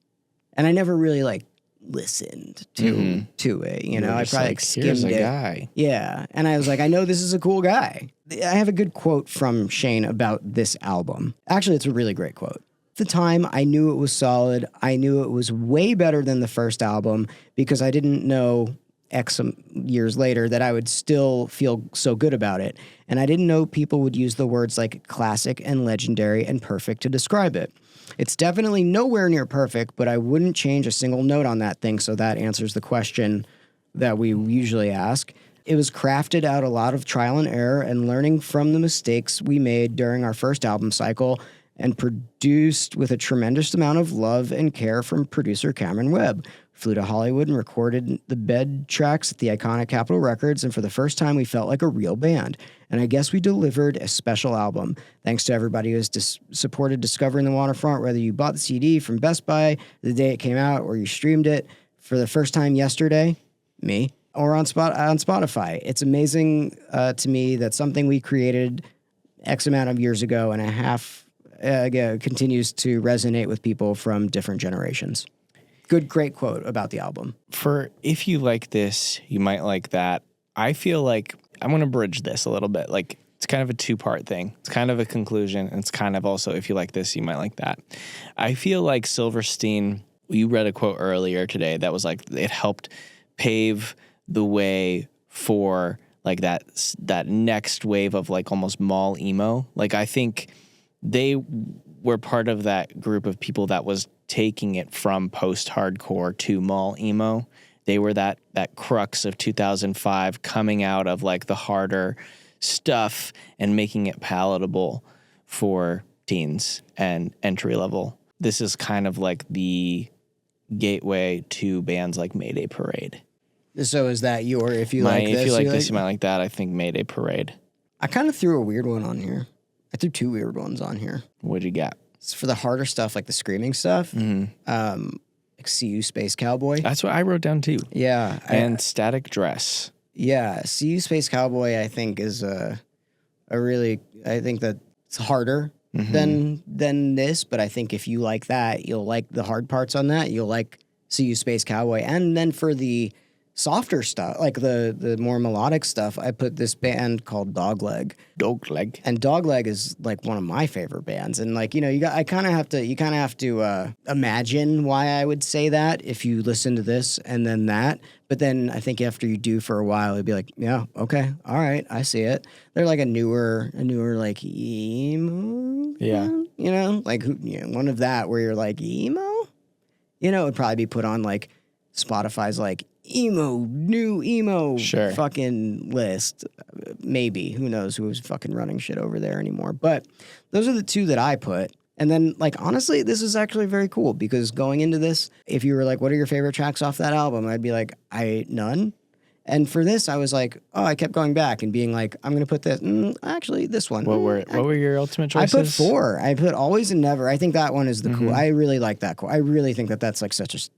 and I never really like listened to it. I probably like skimmed here's a it. Guy. Yeah. And I was like, I know this is a cool guy. I have a good quote from Shane about this album. Actually, it's a really great quote. At the time, I knew it was solid. I knew it was way better than the first album because I didn't know X years later that I would still feel so good about it. And I didn't know people would use the words like classic and legendary and perfect to describe it. It's definitely nowhere near perfect, but I wouldn't change a single note on that thing, so that answers the question that we usually ask. It was crafted out a lot of trial and error and learning from the mistakes we made during our first album cycle, and produced with a tremendous amount of love and care from producer Cameron Webb. Flew to Hollywood and recorded the bed tracks at the iconic Capitol Records, and for the first time, we felt like a real band. And I guess we delivered a special album. Thanks to everybody who has supported Discovering the Waterfront, whether you bought the CD from Best Buy the day it came out or you streamed it for the first time yesterday, me, or on Spotify. It's amazing to me that something we created X amount of years ago and a half ago continues to resonate with people from different generations. Great quote about the album. For if you like this, you might like that. I feel like I'm going to bridge this a little bit. Like, it's kind of a two-part thing. It's kind of a conclusion, and it's kind of also, if you like this, you might like that. I feel like Silverstein, you read a quote earlier today that was like, it helped pave the way for like that next wave of like almost mall emo. Like, I think they were part of that group of people that was taking it from post-hardcore to mall emo. They were that crux of 2005 coming out of like the harder stuff and making it palatable for teens and entry level. This is kind of like the gateway to bands like Mayday Parade. So is that your, if you like this, you might like that. I think Mayday Parade. I kind of threw a weird one on here. I threw two weird ones on here. What'd you got? It's for the harder stuff, like the screaming stuff. Like See You Space Cowboy. That's what I wrote down too. Yeah. And Static Dress. Yeah. See You Space Cowboy, I think, is a really, I think that it's harder than this, but I think if you like that, you'll like the hard parts on that. You'll like See You Space Cowboy. And then for the softer stuff, like the more melodic stuff, I put this band called Dogleg. And Dogleg is like one of my favorite bands. And like, you know, you kind of have to imagine why I would say that if you listen to this and then that. But then I think after you do for a while, it'd be like, yeah, okay, all right, I see it. They're like a newer like emo. Yeah. Band, you know, like one of that where you're like emo. You know, it would probably be put on like Spotify's like new emo fucking list. Maybe. Who knows who's fucking running shit over there anymore. But those are the two that I put. And then, like, honestly, this is actually very cool because going into this, if you were like, what are your favorite tracks off that album? I'd be like, none. And for this, I was like, I kept going back and being like, I'm going to put this, actually, this one. What were your ultimate choices? I put 4. I put Always and Never. I think that one is the cool. I really like that quote. I really think that that's like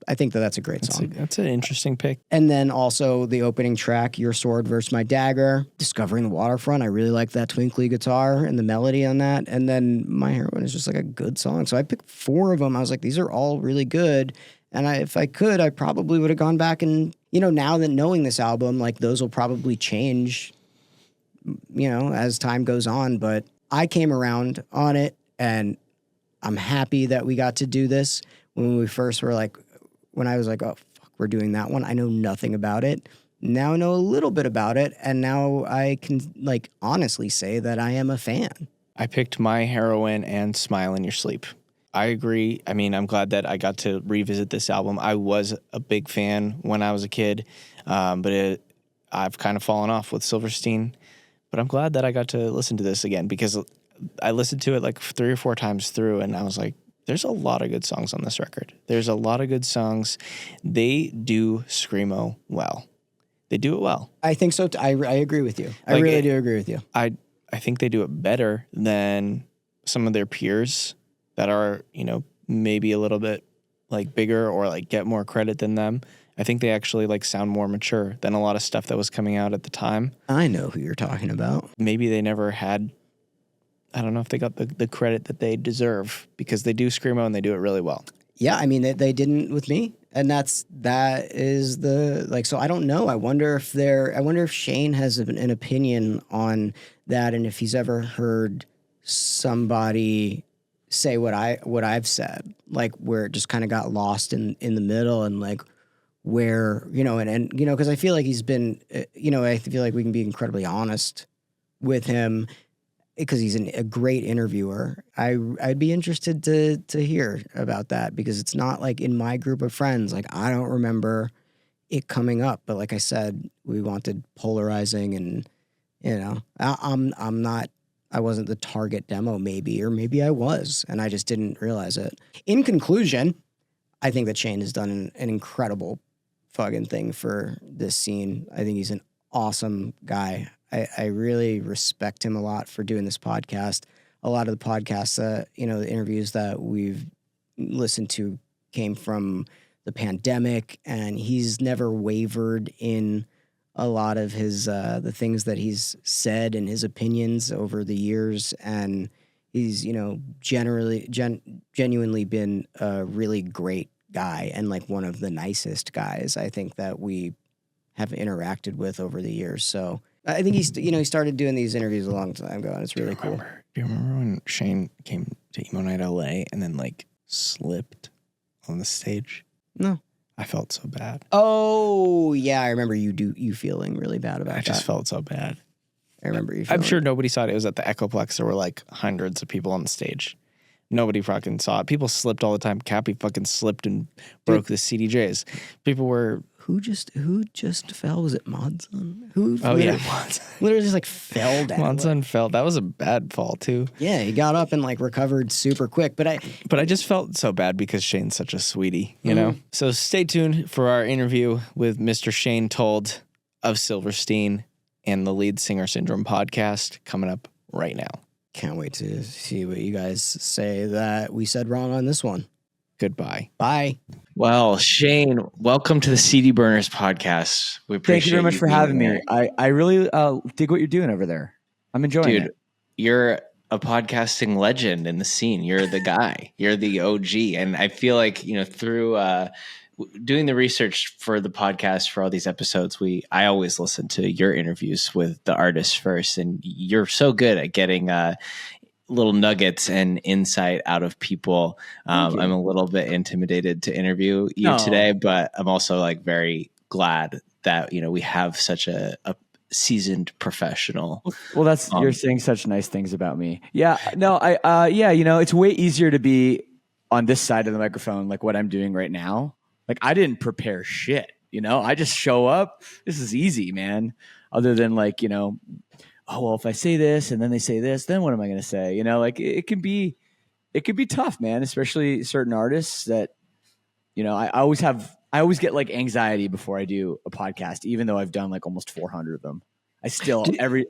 I think that that's a great song. That's an interesting pick. And then also the opening track, Your Sword versus My Dagger, Discovering the Waterfront. I really like that twinkly guitar and the melody on that. And then My Heroine is just like a good song. So I picked 4 of them. I was like, these are all really good. And if I could, I probably would have gone back and, you know, now that knowing this album, like those will probably change, you know, as time goes on. But I came around on it and I'm happy that we got to do this. When we first were like, when I was like, oh, fuck, we're doing that one. I know nothing about it. Now I know a little bit about it. And now I can like honestly say that I am a fan. I picked My Heroine and Smile in Your Sleep. I agree. I mean, I'm glad that I got to revisit this album. I was a big fan when I was a kid, but I've kind of fallen off with Silverstein. But I'm glad that I got to listen to this again because I listened to it like 3 or 4 times through, and I was like, there's a lot of good songs on this record. There's a lot of good songs. They do Screamo well. They do it well. I think so. I agree with you. I really do agree with you. I think they do it better than some of their peers that are, you know, maybe a little bit like bigger or like get more credit than them. I think they actually like sound more mature than a lot of stuff that was coming out at the time. I know who you're talking about. Maybe they never had, I don't know if they got the credit that they deserve because they do Screamo and they do it really well. Yeah, I mean, they didn't with me. And that is the, like, so I don't know. I wonder if Shane has an opinion on that and if he's ever heard somebody say what I've said, like where it just kind of got lost in the middle and like where, you know, and you know, because I feel like he's been, you know, I feel like we can be incredibly honest with him because he's a great interviewer. I'd be interested to hear about that because it's not like in my group of friends. Like I don't remember it coming up. But like I said, we wanted polarizing, and I wasn't the target demo, maybe, or maybe I was, and I just didn't realize it. In conclusion, I think that Shane has done an incredible fucking thing for this scene. I think he's an awesome guy. I really respect him a lot for doing this podcast. A lot of the podcasts that, the interviews that we've listened to came from the pandemic, and he's never wavered in a lot of his, the things that he's said and his opinions over the years. And he's, genuinely been a really great guy and like one of the nicest guys I think that we have interacted with over the years. So I think he started doing these interviews a long time ago, and it's really cool. Do you remember when Shane came to Emo Night LA and then like slipped on the stage? No. I felt so bad. Oh yeah, I remember you feeling really bad about that. I just felt so bad. I remember you. I'm sure nobody saw it. It was at the Echoplex. There were like hundreds of people on the stage. Nobody fucking saw it. People slipped all the time. Cappy fucking slipped and broke the CDJs. People were... Who just fell? Was it Monson? Who? Oh, yeah. Monson. Literally just like fell down. Monson fell. That was a bad fall, too. Yeah, he got up and like recovered super quick. But I just felt so bad because Shane's such a sweetie, you know? So stay tuned for our interview with Mr. Shane Told of Silverstein and the Lead Singer Syndrome podcast coming up right now. Can't wait to see what you guys say that we said wrong on this one. Goodbye. Bye. Well, Shane, welcome to the CD Burners podcast. We appreciate Thank you very much for having me. I really dig what you're doing over there. I'm enjoying it. Dude, you're a podcasting legend in the scene. You're the guy. You're the OG. And I feel like, through doing the research for the podcast for all these episodes, I always listen to your interviews with the artists first. And you're so good at getting little nuggets and insight out of people. I'm a little bit intimidated to interview you today, but I'm also like very glad that, we have such a seasoned professional. Well, you're saying such nice things about me. Yeah, no, it's way easier to be on this side of the microphone, like what I'm doing right now. Like I didn't prepare shit, I just show up. This is easy, man. Other than like, oh, well, if I say this and then they say this, then what am I going to say? Like it can be tough, man, especially certain artists that, I always get like anxiety before I do a podcast, even though I've done like almost 400 of them. I still,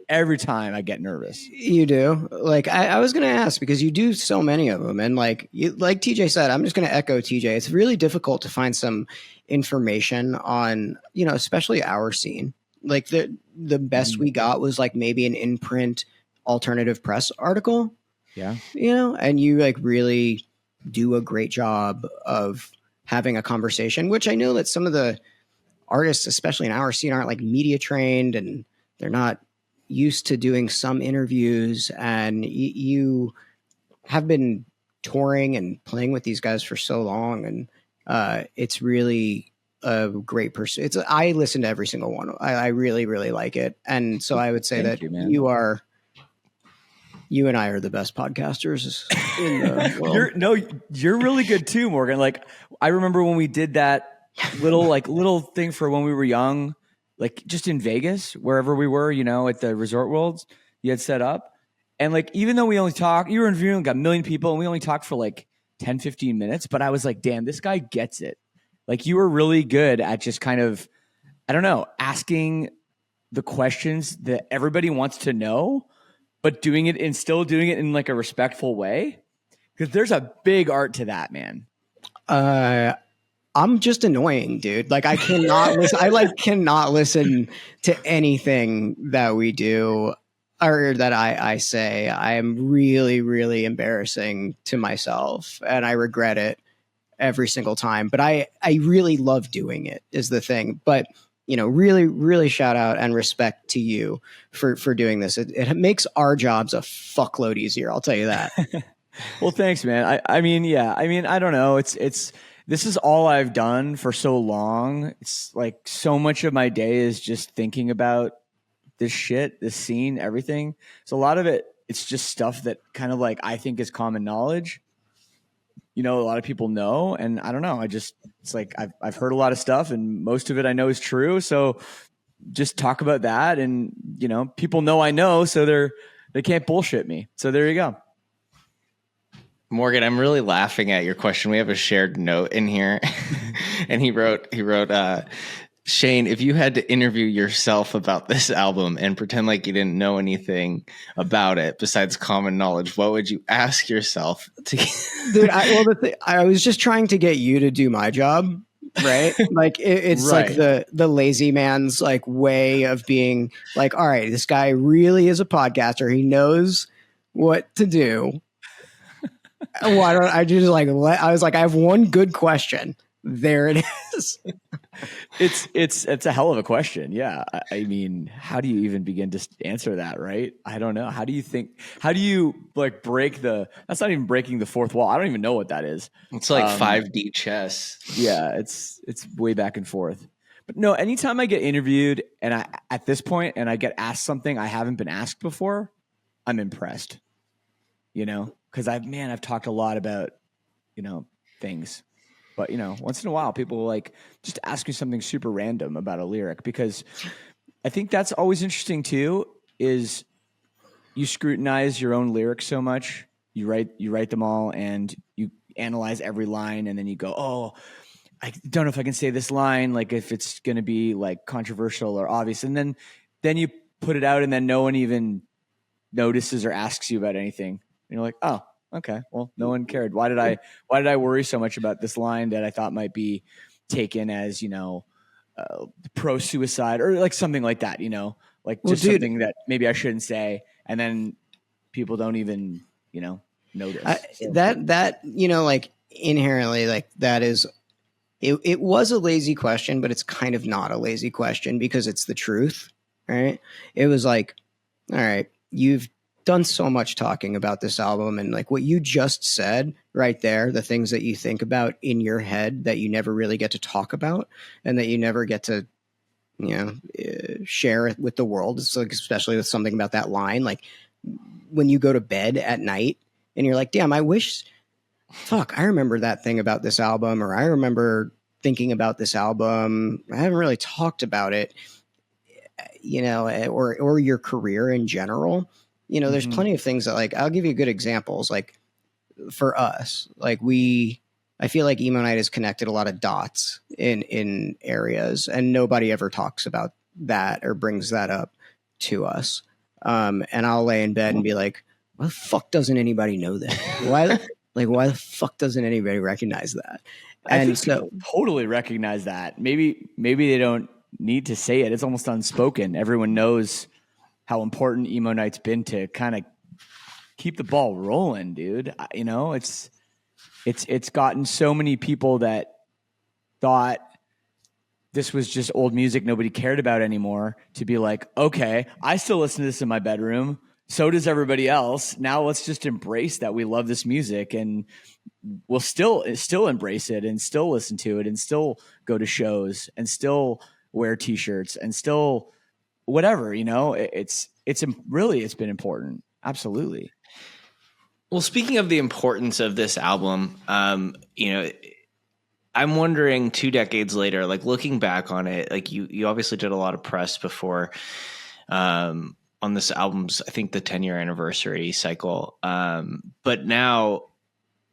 every time I get nervous. You do? Like, I was going to ask because you do so many of them. And like TJ said, I'm just going to echo TJ. It's really difficult to find some information on, especially our scene. Like the best we got was like maybe an in-print alternative press article. Yeah. And you like really do a great job of having a conversation, which I know that some of the artists, especially in our scene, aren't like media trained and they're not used to doing some interviews. And you have been touring and playing with these guys for so long. And it's really a great person. I listen to every single one. I really, really like it. And so I would say that you and I are the best podcasters in the world. You're really good too, Morgan. Like I remember when we did that little thing for when we were young, like just in Vegas, wherever we were, at the Resort Worlds you had set up. And like, even though we only talk, you were interviewing like a million people and we only talked for like 10, 15 minutes, but I was like, damn, this guy gets it. Like you were really good at just kind of, I don't know, asking the questions that everybody wants to know, but doing it in like a respectful way. Because there's a big art to that, man. I'm just annoying, dude. Like I cannot listen. I cannot listen to anything that we do or that I say. I am really, really embarrassing to myself and I regret it every single time, but I really love doing it is the thing. But, really, really shout out and respect to you for doing this. It makes our jobs a fuckload easier. I'll tell you that. Well, thanks, man. I mean, I don't know. This is all I've done for so long. It's like so much of my day is just thinking about this shit, this scene, everything. So a lot of it, it's just stuff that kind of like I think is common knowledge. a lot of people know. And I don't know. It's like I've heard a lot of stuff, and most of it I know is true. So just talk about that, and people know I know, so they can't bullshit me. So there you go. Morgan, I'm really laughing at your question. We have a shared note in here, and he wrote, Shane, if you had to interview yourself about this album and pretend like you didn't know anything about it besides common knowledge, what would you ask yourself to? Dude, I was just trying to get you to do my job, right? Like it's Right. like the lazy man's like way of being like, all right, this guy really is a podcaster. He knows what to do. Why don't I just like I was like, I have one good question. There it is. It's a hell of a question. Yeah. I mean, how do you even begin to answer that? Right. I don't know. How do you like that's not even breaking the fourth wall. I don't even know what that is. It's like 5D chess. Yeah. It's way back and forth. But no, anytime I get interviewed and at this point and I get asked something I haven't been asked before, I'm impressed, cause I've talked a lot about, things. But, once in a while, people will like just ask me something super random about a lyric, because I think that's always interesting too, is you scrutinize your own lyrics so much. You write them all and you analyze every line, and then you go, oh, I don't know if I can say this line, like if it's going to be like controversial or obvious. And then you put it out and then no one even notices or asks you about anything. And you're like, oh, okay, well, no one cared. Why did I worry so much about this line that I thought might be taken as, pro suicide or like something like that, something that maybe I shouldn't say. And then people don't even, notice. That, like inherently, like that is, it was a lazy question, but it's kind of not a lazy question because it's the truth, right? It was like, all right, you've done so much talking about this album, and like what you just said right there, the things that you think about in your head that you never really get to talk about and that you never get to, share it with the world. It's like, especially with something about that line, like when you go to bed at night and you're like, damn, I remember that thing about this album, or I remember thinking about this album. I haven't really talked about it, or your career in general. There's plenty of things that like, I'll give you good examples. Like for us, like I feel like Emo Night has connected a lot of dots in areas, and nobody ever talks about that or brings that up to us. And I'll lay in bed and be like, why the fuck doesn't anybody know that? Why the fuck doesn't anybody recognize that? And I think so totally recognize that. Maybe they don't need to say it. It's almost unspoken. Everyone knows how important Emo Night's been to kind of keep the ball rolling, dude. It's gotten so many people that thought this was just old music nobody cared about anymore to be like, okay, I still listen to this in my bedroom. So does everybody else. Now let's just embrace that we love this music, and we'll still embrace it and still listen to it and still go to shows and still wear t-shirts and still whatever, it's been important. Absolutely. Well, speaking of the importance of this album, I'm wondering 2 decades later, like looking back on it, like you obviously did a lot of press before on this album's, I think, the 10-year anniversary cycle. But now,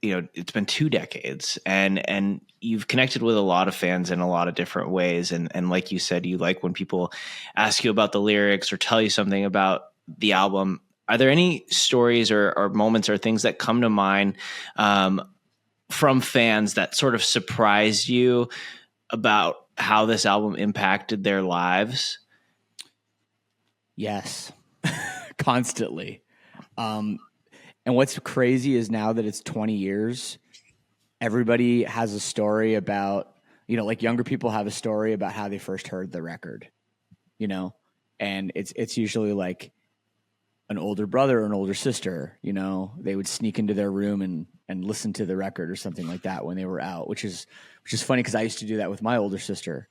it's been 2 decades and you've connected with a lot of fans in a lot of different ways. And like you said, you like when people ask you about the lyrics or tell you something about the album. Are there any stories or moments or things that come to mind from fans that sort of surprised you about how this album impacted their lives? Yes, constantly. And what's crazy is now that it's 20 years, everybody has a story about, like younger people have a story about how they first heard the record, and it's usually like an older brother or an older sister, they would sneak into their room and listen to the record or something like that when they were out, which is funny because I used to do that with my older sister,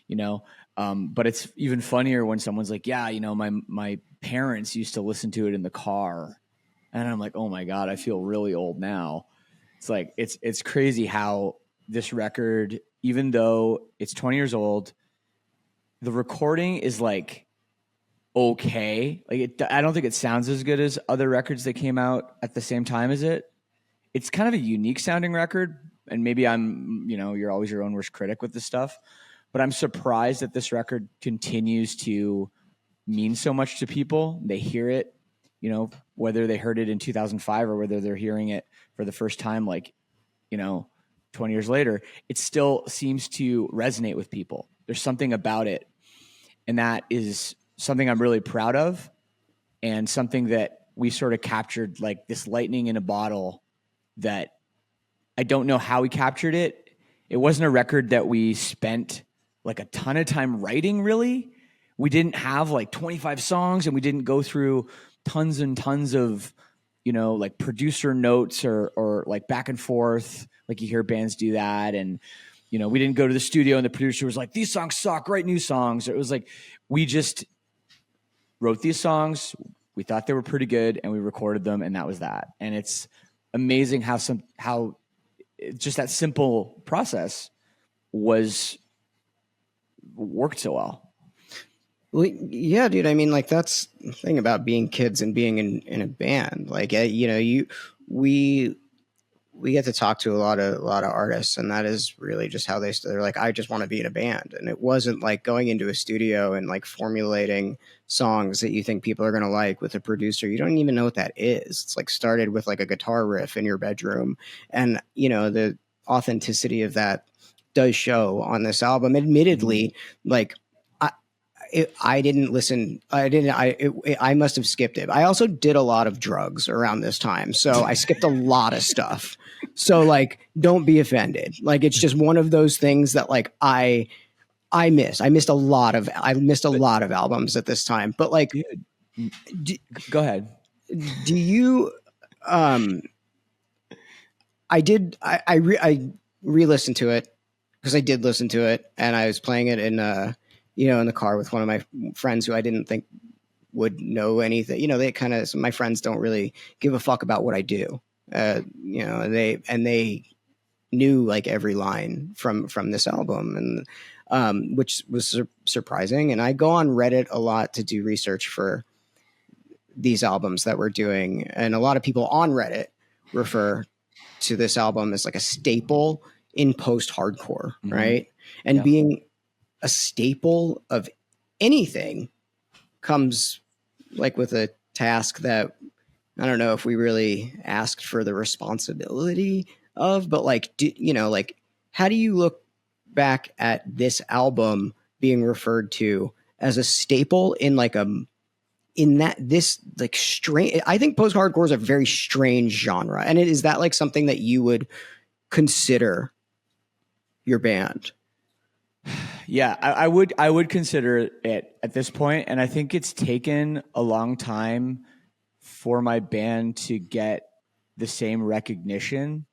but it's even funnier when someone's like, yeah, my parents used to listen to it in the car. And I'm like, oh my God, I feel really old now. it's crazy how this record, even though it's 20 years old, the recording is like okay. Like I don't think it sounds as good as other records that came out at the same time as it. It's kind of a unique sounding record, and maybe you're always your own worst critic with this stuff, but I'm surprised that this record continues to mean so much to people. They hear it, whether they heard it in 2005 or whether they're hearing it for the first time, 20 years later, it still seems to resonate with people. There's something about it. And that is something I'm really proud of, and something that we sort of captured, like this lightning in a bottle that I don't know how we captured it. It wasn't a record that we spent like a ton of time writing, really. We didn't have like 25 songs, and we didn't go through tons and tons of, like producer notes or like back and forth. Like you hear bands do that. And, we didn't go to the studio and the producer was like, these songs suck, write new songs. It was like, we just wrote these songs. We thought they were pretty good, and we recorded them, and that was that. And it's amazing how just that simple process worked so well. Well, yeah, dude. I mean, like that's the thing about being kids and being in a band. Like, we get to talk to a lot of artists, and that is really just how they're like, I just want to be in a band. And it wasn't like going into a studio and like formulating songs that you think people are going to like with a producer. You don't even know what that is. It's like started with like a guitar riff in your bedroom. And, the authenticity of that does show on this album. Admittedly, like, I didn't listen. I must have skipped it. I also did a lot of drugs around this time, so I skipped a lot of stuff. So like, don't be offended. Like, it's just one of those things that like I missed. I missed a lot of albums at this time. But like, go ahead. Do you? I did. I re-listened to it because I did listen to it, and I was playing it in in the car with one of my friends who I didn't think would know anything. My friends don't really give a fuck about what I do. They knew like every line from this album, and which was surprising. And I go on Reddit a lot to do research for these albums that we're doing. And a lot of people on Reddit refer to this album as like a staple in post-hardcore, right? And being a staple of anything comes like with a task that I don't know if we really asked for the responsibility of, but like, how do you look back at this album being referred to as a staple in like this like strange, I think post-hardcore is a very strange genre. And is that like something that you would consider your band? Yeah, I would consider it at this point, and I think it's taken a long time for my band to get the same recognition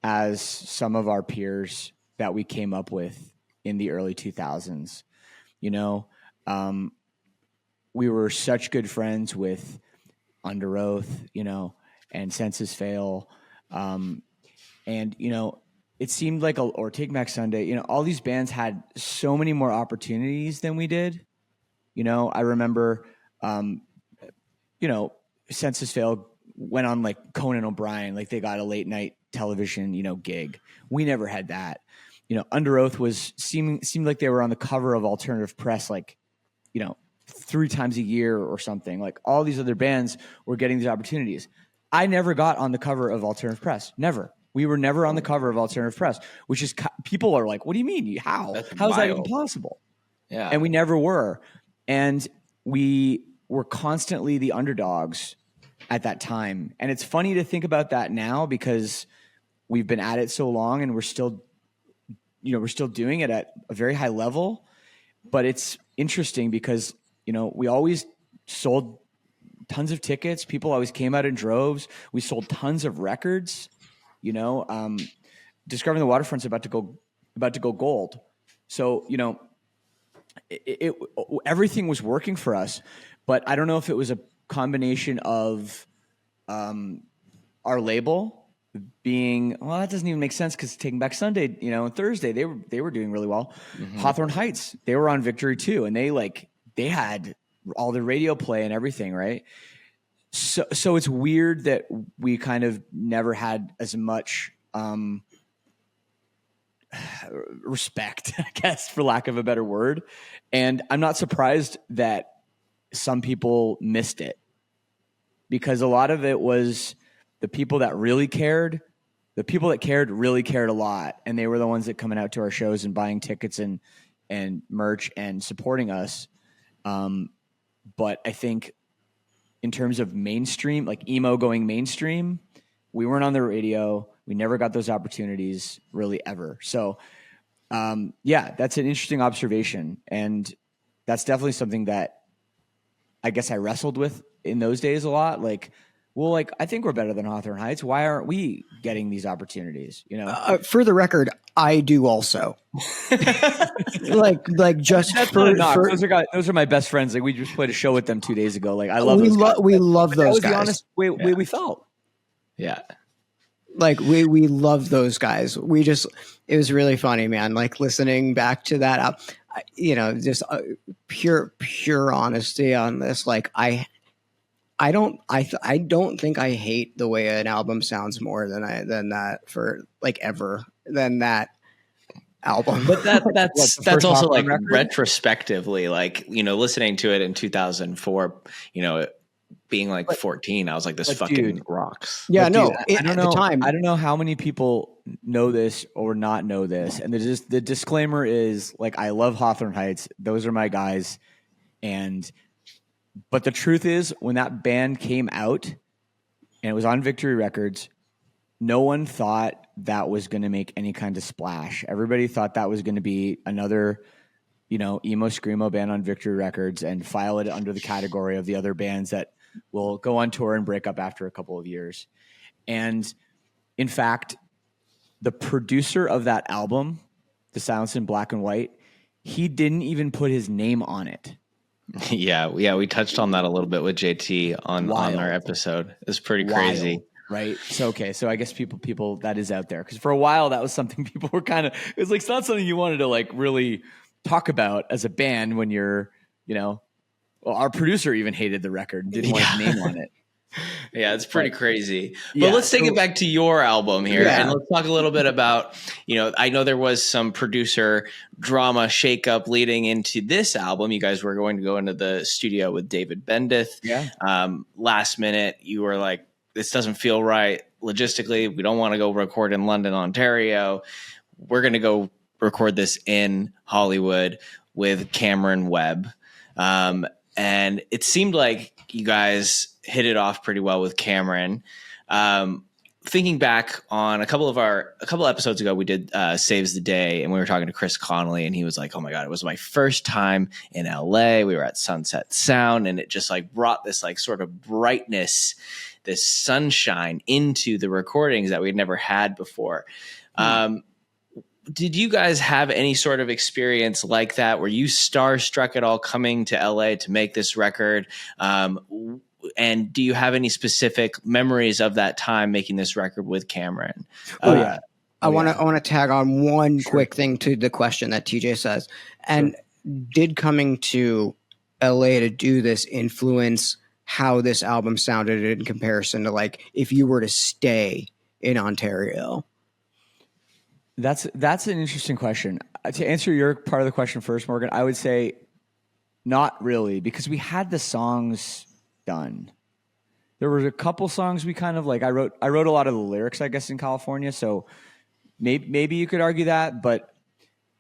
as some of our peers that we came up with in the early 2000s. We were such good friends with Under Oath, and Senses Fail, and it seemed like or Take Back Sunday, all these bands had so many more opportunities than we did. I remember, Senses Fail went on like Conan O'Brien, like they got a late night television, gig. We never had that. Under Oath seemed like they were on the cover of alternative press, like, 3 times a year or something. Like all these other bands were getting these opportunities. I never got on the cover of alternative press. Never. We were never on the cover of alternative press, which is, people are like, what do you mean? How is that even possible? Yeah. And we never were. And we were constantly the underdogs at that time. And it's funny to think about that now because we've been at it so long and we're still doing it at a very high level. But it's interesting because, we always sold tons of tickets. People always came out in droves. We sold tons of records. Discovering the Waterfront's about to go gold. So, everything was working for us, but I don't know if it was a combination of our label being, well, that doesn't even make sense because Taking Back Sunday, you know, and Thursday they were doing really well. Hawthorne Heights, they were on Victory too, and they had all the radio play and everything, right? So it's weird that we kind of never had as much respect, I guess, for lack of a better word. And I'm not surprised that some people missed it, because a lot of it was the people that really cared. The people that cared really cared a lot, and they were the ones that coming out to our shows and buying tickets and merch and supporting us. But I think in terms of mainstream, like emo going mainstream, we weren't on the radio. We never got those opportunities really ever. So, yeah, that's an interesting observation. And that's definitely something that I guess I wrestled with in those days a lot. Like, well, like, I think we're better than Hawthorne Heights. Why aren't we getting these opportunities? You know, For the record, I do also. like just that's for, not a knock. for Those are my best friends. Like, we just played a show with them 2 days ago. Like, I love we those guys. we love That those was guys. the honest way we felt. Yeah. Like we love those guys. It was really funny, man. Like listening back to that, you know, just pure honesty on this. Like I don't think I hate the way an album sounds more than that album. But that's first also Hawthorne like record? retrospectively, like, you know, listening to it in 2004, you know, being like 14, I was like, this fucking dude, yeah, But dude, I don't at know. the time, I don't know how many people know this or not know this. And the disclaimer is, like, I love Hawthorne Heights. Those are my guys. But the truth is, when that band came out and it was on Victory Records, no one thought that was going to make any kind of splash. Everybody thought that was going to be another, you know, emo screamo band on Victory Records and file it under the category of the other bands that will go on tour and break up after a couple of years. And in fact, the producer of that album, The Silence in Black and White, he didn't even put his name on it. Yeah, we touched on that a little bit with JT on our episode. It's pretty crazy. Wild, right? So I guess people that is out there, because for a while that was something people were kind of, it was like, it's not something you wanted to like really talk about as a band when you're, you know, well, our producer even hated the record and didn't want his name on it. Yeah, it's pretty crazy. But Yeah, let's take it back to your album here, Yeah. and let's talk a little bit about, you know, I know there was some producer drama shakeup leading into this album. You guys were going to go into the studio with David Bendeth. Yeah. Last minute, you were like, this doesn't feel right logistically. We don't want to go record in London, Ontario. We're going to go record this in Hollywood with Cameron Webb. And it seemed like you guys hit it off pretty well with Cameron. Thinking back on a couple episodes ago, we did Saves the Day, and we were talking to Chris Connolly, and he was like, oh my God, it was my first time in LA. We were at Sunset Sound, and it just like brought this like sort of brightness, this sunshine into the recordings that we'd never had before. Did you guys have any sort of experience like that? Were you starstruck at all coming to LA to make this record? And do you have any specific memories of that time making this record with Cameron? I want to tag on one quick thing to the question that TJ says. And did coming to LA to do this influence how this album sounded in comparison to like if you were to stay in Ontario? That's an interesting question. To answer your part of the question first, Morgan, I would say not really, because we had the songs done. There were a couple songs we kind of like. I wrote a lot of the lyrics, I guess, in California, so maybe you could argue that, but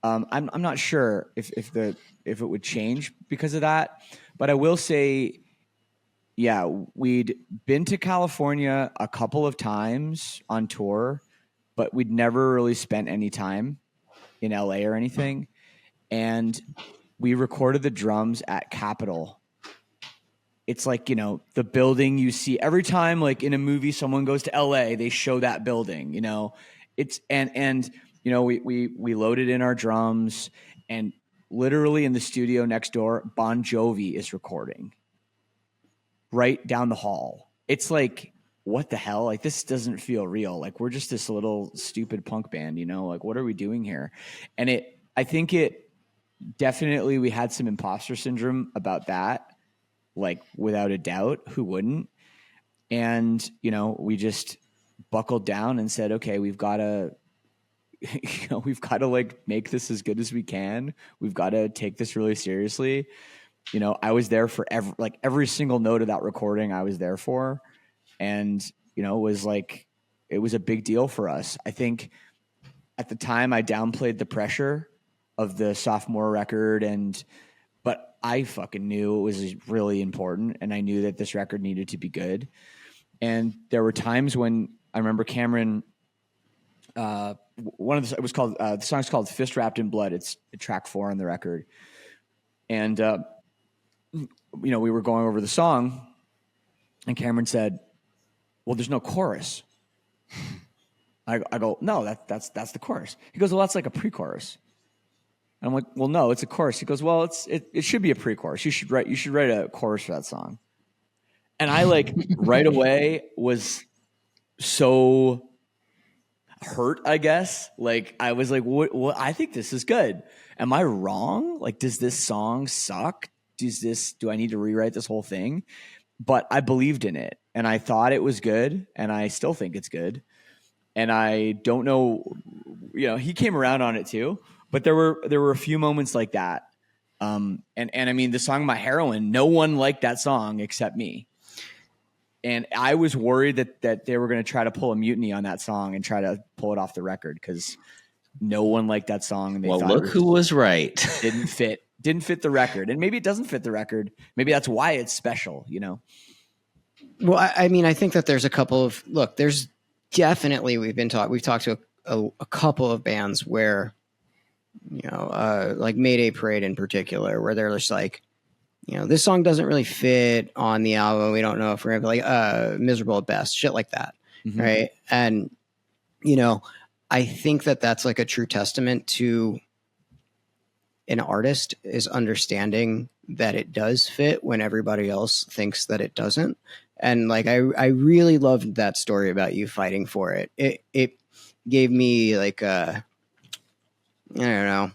I'm not sure if it would change because of that. But I will say, yeah, we'd been to California a couple of times on tour, but we'd never really spent any time in LA or anything. And we recorded the drums at Capitol. It's like, you know, the building you see every time, like in a movie, someone goes to LA, they show that building, you know, it's, and, you know, we loaded in our drums, and literally in the studio next door, Bon Jovi is recording right down the hall. It's like, what the hell? Like, this doesn't feel real. Like, we're just this little stupid punk band, you know? Like, what are we doing here? And I think it definitely, we had some imposter syndrome about that, like, without a doubt. Who wouldn't? And, you know, we just buckled down and said, okay, we've got to, you know, we've got to like make this as good as we can. We've got to take this really seriously. You know, I was there for every single note of that recording I was there for. And, you know, it was a big deal for us. I think at the time I downplayed the pressure of the sophomore record, but I fucking knew it was really important, and I knew that this record needed to be good. And there were times when I remember Cameron, the song's called Fist Wrapped in Blood. It's track 4 on the record. And, you know, we were going over the song, and Cameron said, well, there's no chorus. I go, no, that's the chorus. He goes, well, that's like a pre-chorus. And I'm like, well, no, it's a chorus. He goes, well, it should be a pre-chorus. You should write a chorus for that song. And I like right away was so hurt, I guess. Like, I was like, what? I think this is good. Am I wrong? Like, does this song suck? Do I need to rewrite this whole thing? But I believed in it, and I thought it was good, and I still think it's good. And I don't know, you know, he came around on it too, but there were a few moments like that. And I mean, the song My Heroine, no one liked that song except me. And I was worried that they were going to try to pull a mutiny on that song and try to pull it off the record, because no one liked that song. And they Well, thought look who was right. Didn't fit the record. And maybe it doesn't fit the record. Maybe that's why it's special, you know? Well, I mean, I think that there's a couple of, there's definitely, we've talked to a couple of bands where, you know, like Mayday Parade in particular, where they're just like, you know, this song doesn't really fit on the album. We don't know if we're going to be like, Miserable at Best, shit like that. Mm-hmm. Right. And, you know, I think that that's like a true testament to an artist, is understanding that it does fit when everybody else thinks that it doesn't. And like, I really loved that story about you fighting for it. It gave me like, I don't know,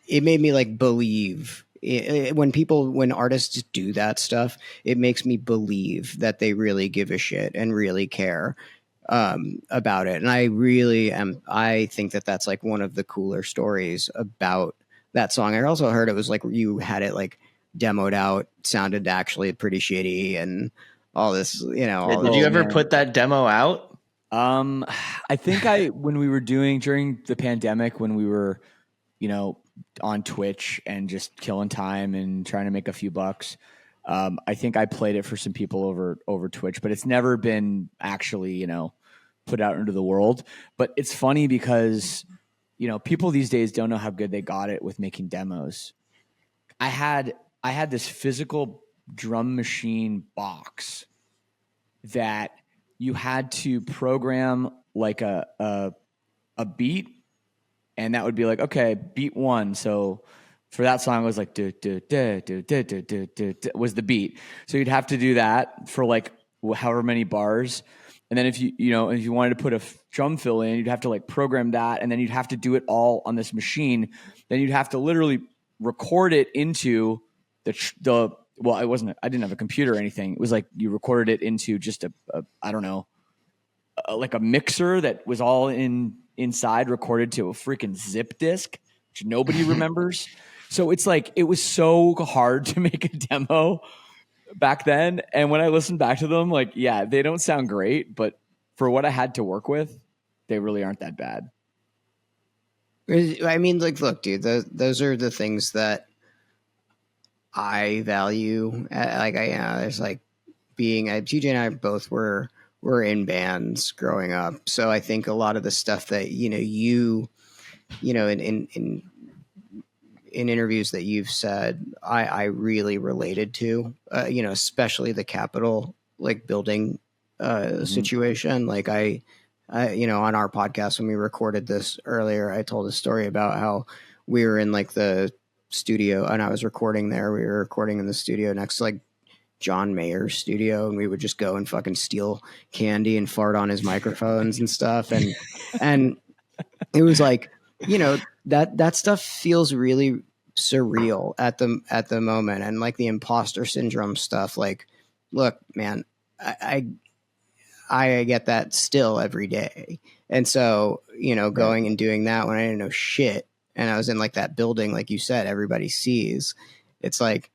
it made me like believe when artists do that stuff, it makes me believe that they really give a shit and really care about it. And I think that that's like one of the cooler stories about that song. I also heard it was like you had it like demoed out, sounded actually pretty shitty and all this, you know. Did you ever put that demo out? I think when we were during the pandemic, when we were, you know, on Twitch and just killing time and trying to make a few bucks, I think I played it for some people over Twitch, but it's never been actually, you know, put out into the world. But it's funny because, you know, people these days don't know how good they got it with making demos. I had this physical drum machine box that you had to program like a beat, and that would be like, okay, beat 1. So for that song, it was like do do do do do do do do was the beat. So you'd have to do that for like however many bars. And then if you wanted to put a drum fill in, you'd have to like program that, and then you'd have to do it all on this machine. Then you'd have to literally record it into well, I didn't have a computer or anything. It was like you recorded it into just I don't know, like a mixer that was all inside, recorded to a freaking zip disk, which nobody remembers. So it's like, it was so hard to make a demo back then. And when I listen back to them, like, yeah, they don't sound great, but for what I had to work with, they really aren't that bad. I mean, like, look, dude, those are the things that I value. Like, there's like TJ and I both were in bands growing up. So I think a lot of the stuff that, you know, in interviews that you've said, I really related to, especially the Capitol, like building situation. Like I, on our podcast, when we recorded this earlier, I told a story about how we were in like the studio and I was recording there. We were recording in the studio next to like John Mayer's studio, and we would just go and fucking steal candy and fart on his microphones and stuff. And it was like, you know, that stuff feels really surreal at the moment. And like the imposter syndrome stuff, like, look, man, I get that still every day. And so, you know, going and doing that when I didn't know shit, and I was in like that building, like you said, everybody sees, it's like,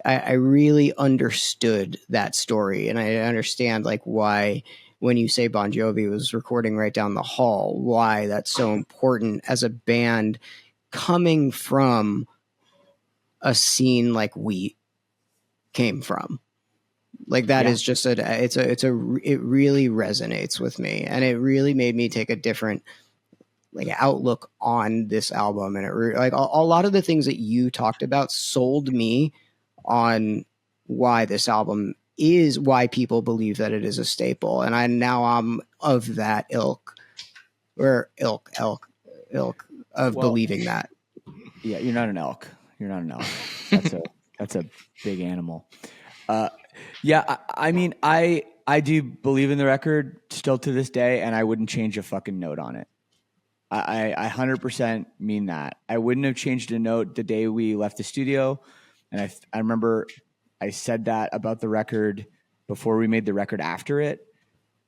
I really understood that story. And I understand like why, when you say Bon Jovi was recording right down the hall, why that's so important as a band coming from a scene like we came from. Like that is just it really resonates with me, and it really made me take a different like outlook on this album. And it like a lot of the things that you talked about sold me on why this album is, why people believe that it is a staple. And I'm of that ilk of believing that. Yeah, you're not an elk. You're not an elk. That's a big animal. Yeah, I mean, I do believe in the record still to this day, and I wouldn't change a fucking note on it. I 100% mean that. I wouldn't have changed a note the day we left the studio, and I remember I said that about the record before we made the record after it,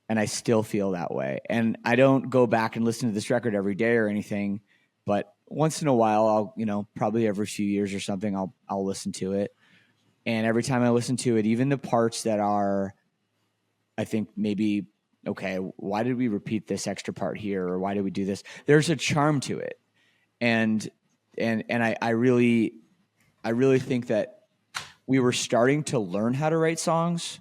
and I still feel that way. And I don't go back and listen to this record every day or anything, but once in a while, I'll, you know, probably every few years or something, I'll listen to it. And every time I listen to it, even the parts that are, I think maybe, okay, why did we repeat this extra part here? Or why did we do this? There's a charm to it. And I really think that we were starting to learn how to write songs.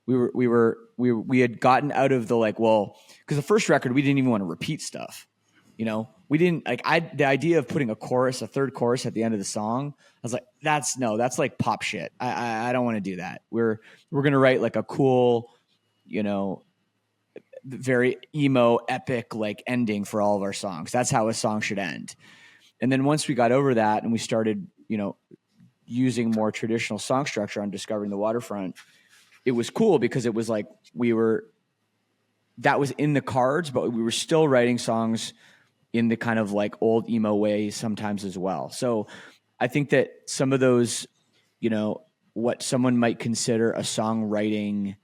We had gotten out of the like, well, because the first record, we didn't even want to repeat stuff. You know, we didn't like the idea of putting a third chorus at the end of the song. I was like, that's like pop shit. I don't want to do that. We're going to write like a cool, you know, very emo epic, like ending for all of our songs. That's how a song should end. And then once we got over that and we started, you know, using more traditional song structure on Discovering the Waterfront, it was cool because it was like, that was in the cards, but we were still writing songs in the kind of like old emo way sometimes as well. So I think that some of those, you know, what someone might consider a songwriting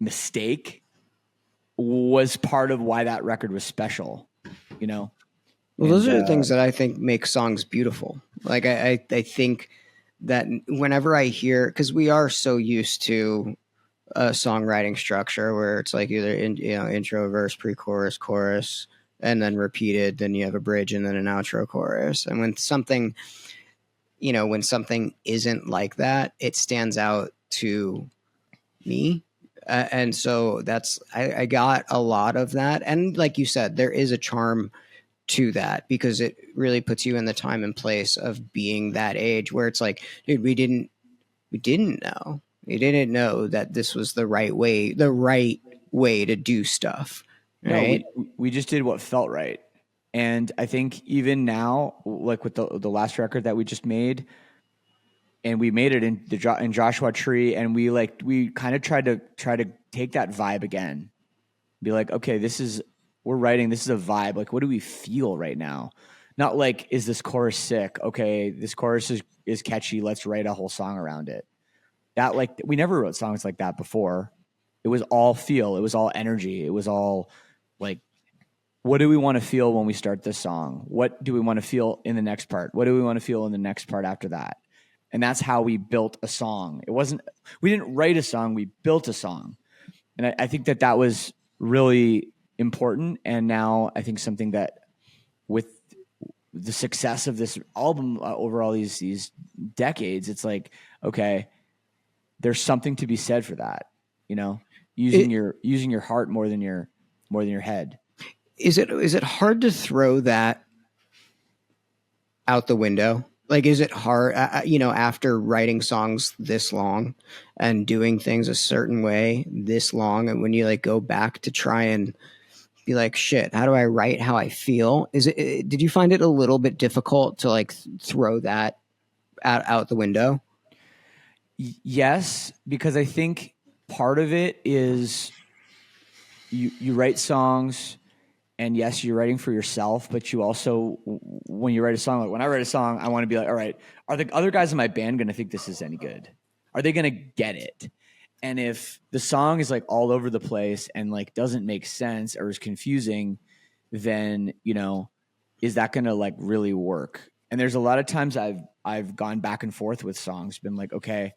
mistake was part of why that record was special, you know? Well, those are the things that I think make songs beautiful. Like I think that whenever I hear, because we are so used to a songwriting structure where it's like either intro, verse, pre-chorus, chorus, and then repeated, then you have a bridge and then an outro chorus. And when something isn't like that, it stands out to me. And so I got a lot of that. And like you said, there is a charm to that because it really puts you in the time and place of being that age where it's like, dude, we didn't know. We didn't know that this was the right way to do stuff. Right? No, we just did what felt right. And I think even now, like with the last record that we just made, and we made it in Joshua Tree, and we kind of tried to take that vibe again. Be like, okay, we're writing, this is a vibe. Like, what do we feel right now? Not like, is this chorus sick? Okay, this chorus is catchy. Let's write a whole song around it. That like, we never wrote songs like that before. It was all feel. It was all energy. It was all like, what do we want to feel when we start this song? What do we want to feel in the next part? What do we want to feel in the next part after that? And that's how we built a song. We didn't write a song, we built a song. And I think that was really important. And now I think something that with the success of this album over all these decades, it's like, okay, there's something to be said for that, you know, using your heart more than your head. Is it hard to throw that out the window? Like, is it hard, after writing songs this long and doing things a certain way this long, and when you like go back to try and be like, shit, how do I write how I feel? Did you find it a little bit difficult to like throw that out the window? Yes, because I think part of it is you write songs, and yes, you're writing for yourself, but you also, when you write a song, like when I write a song, I want to be like, all right, are the other guys in my band going to think this is any good? Are they going to get it? And if the song is like all over the place and like doesn't make sense or is confusing, then, you know, is that going to like really work? And there's a lot of times I've gone back and forth with songs, been like, okay,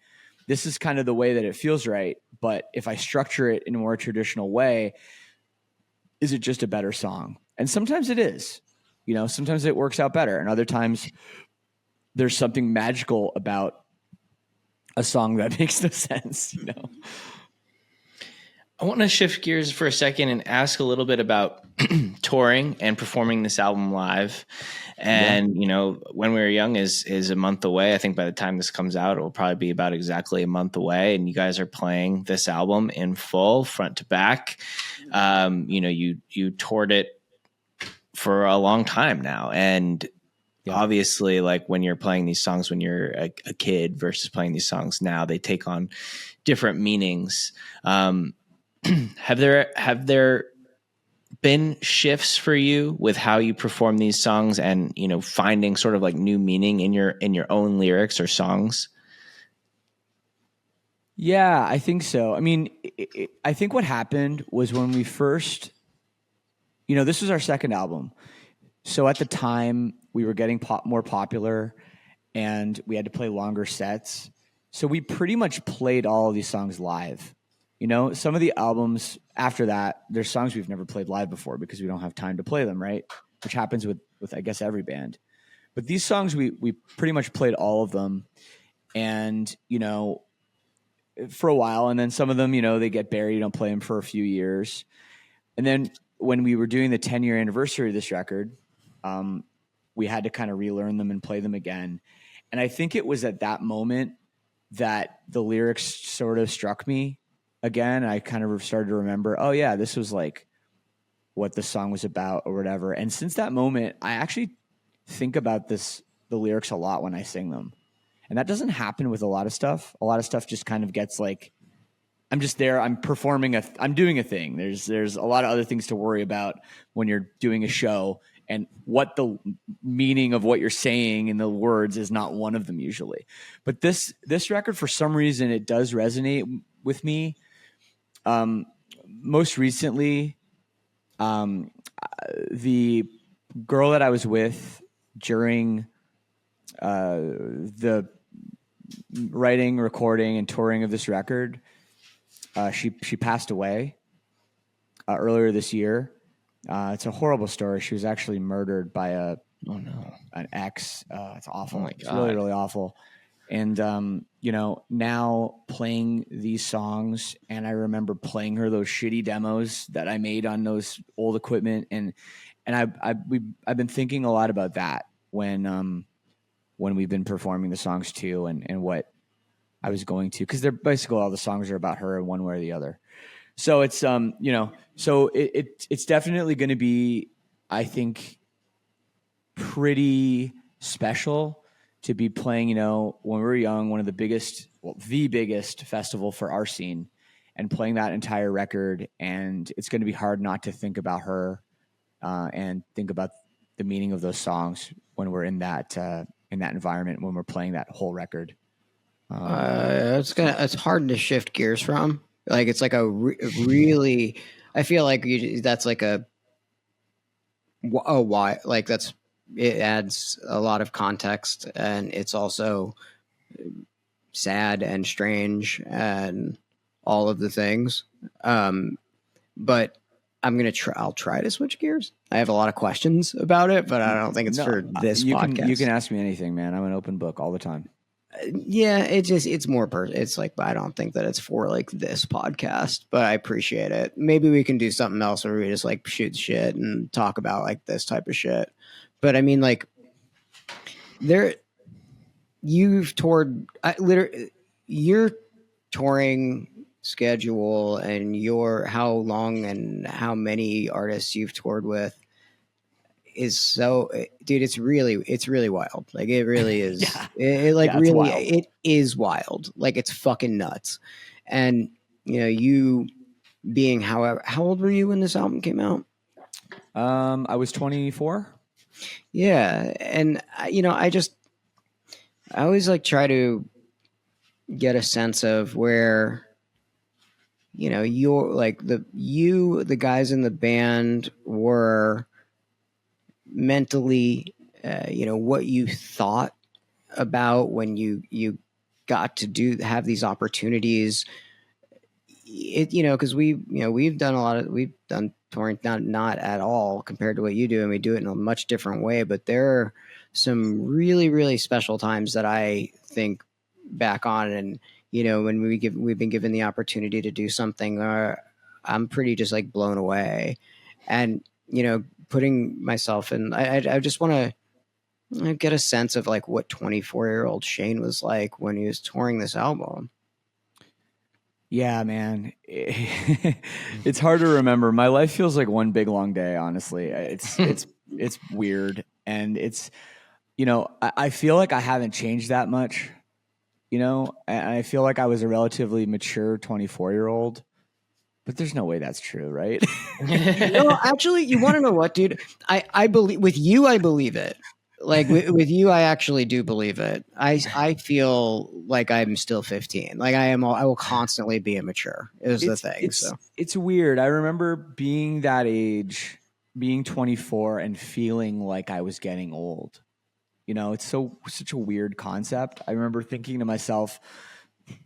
this is kind of the way that it feels right, but if I structure it in a more traditional way, is it just a better song? And sometimes it is. You know, sometimes it works out better, and other times there's something magical about a song that makes no sense, you know. I want to shift gears for a second and ask a little bit about touring and performing this album live. And, you know, When We Were Young is a month away. I think by the time this comes out, it will probably be about exactly a month away. And you guys are playing this album in full, front to back. You know, you toured it for a long time now. And obviously, like when you're playing these songs when you're a kid versus playing these songs now, they take on different meanings. Have there been shifts for you with how you perform these songs and, you know, finding sort of like new meaning in your own lyrics or songs? Yeah, I think so. I mean, I think what happened was when we first, you know, this was our second album. So at the time we were getting more popular and we had to play longer sets. So we pretty much played all of these songs live. You know, some of the albums after that, there's songs we've never played live before because we don't have time to play them, right? Which happens with I guess every band. But these songs we pretty much played all of them, and you know, for a while, and then some of them, you know, they get buried. You don't play them for a few years, and then when we were doing the 10-year anniversary of this record, we had to kind of relearn them and play them again. And I think it was at that moment that the lyrics sort of struck me again. I kind of started to remember, oh yeah, this was like what the song was about or whatever. And since that moment, I actually think about the lyrics a lot when I sing them. And that doesn't happen with a lot of stuff. A lot of stuff just kind of gets like, I'm just there. I'm performing I'm doing a thing. There's a lot of other things to worry about when you're doing a show, and what the meaning of what you're saying in the words is not one of them usually. But this record, for some reason, it does resonate with me. Most recently, the girl that I was with during the writing, recording, and touring of this record, she passed away earlier this year. It's a horrible story. She was actually murdered by an ex. It's awful. Oh it's really, really awful. And, you know, now playing these songs, and I remember playing her those shitty demos that I made on those old equipment. And I've been thinking a lot about that when we've been performing the songs too, and what I was going to, because they're basically all the songs are about her in one way or the other. So it's, you know, so it's definitely going to be, I think, pretty special to be playing, you know, When We Were Young, one of the biggest festival for our scene, and playing that entire record. And it's going to be hard not to think about her and think about the meaning of those songs when we're in that environment, when we're playing that whole record. It's hard to shift gears from. Like, it's like a really, I feel like that's like why, like it adds a lot of context, and it's also sad and strange and all of the things. But I'll try to switch gears. I have a lot of questions about it, but I don't think it's for this podcast. You can ask me anything, man. I'm an open book all the time. Yeah, it's more it's like, I don't think that it's for like this podcast, but I appreciate it. Maybe we can do something else where we just like shoot shit and talk about like this type of shit. But I mean, like, you've toured, your touring schedule and how long and how many artists you've toured with. is so, dude, it's really wild. Like it really is. Yeah. It like Yeah, it's really, wild. it is wild. Like it's fucking nuts. And you being how old were you when this album came out? I was 24. Yeah. And I always like try to get a sense of where, you're like the guys in the band were mentally, what you thought about when you got to have these opportunities. Because we've done touring, not at all compared to what you do, and we do it in a much different way. But there are some really, really special times that I think back on, and when we've been given the opportunity to do something, I'm pretty just like blown away, and putting myself in, I just want to get a sense of like what 24-year-old Shane was like when he was touring this album. Yeah, man. It's hard to remember. My life feels like one big long day, honestly. It's weird. And it's, I feel like I haven't changed that much. I feel like I was a relatively mature 24-year-old, but there's no way that's true, right? No, actually, you want to know what, dude? I believe with you, I believe it. Like with you, I actually do believe it. I feel like I'm still 15. Like I will constantly be immature. Is the thing. It's weird. I remember being that age, being 24, and feeling like I was getting old. It's such a weird concept. I remember thinking to myself,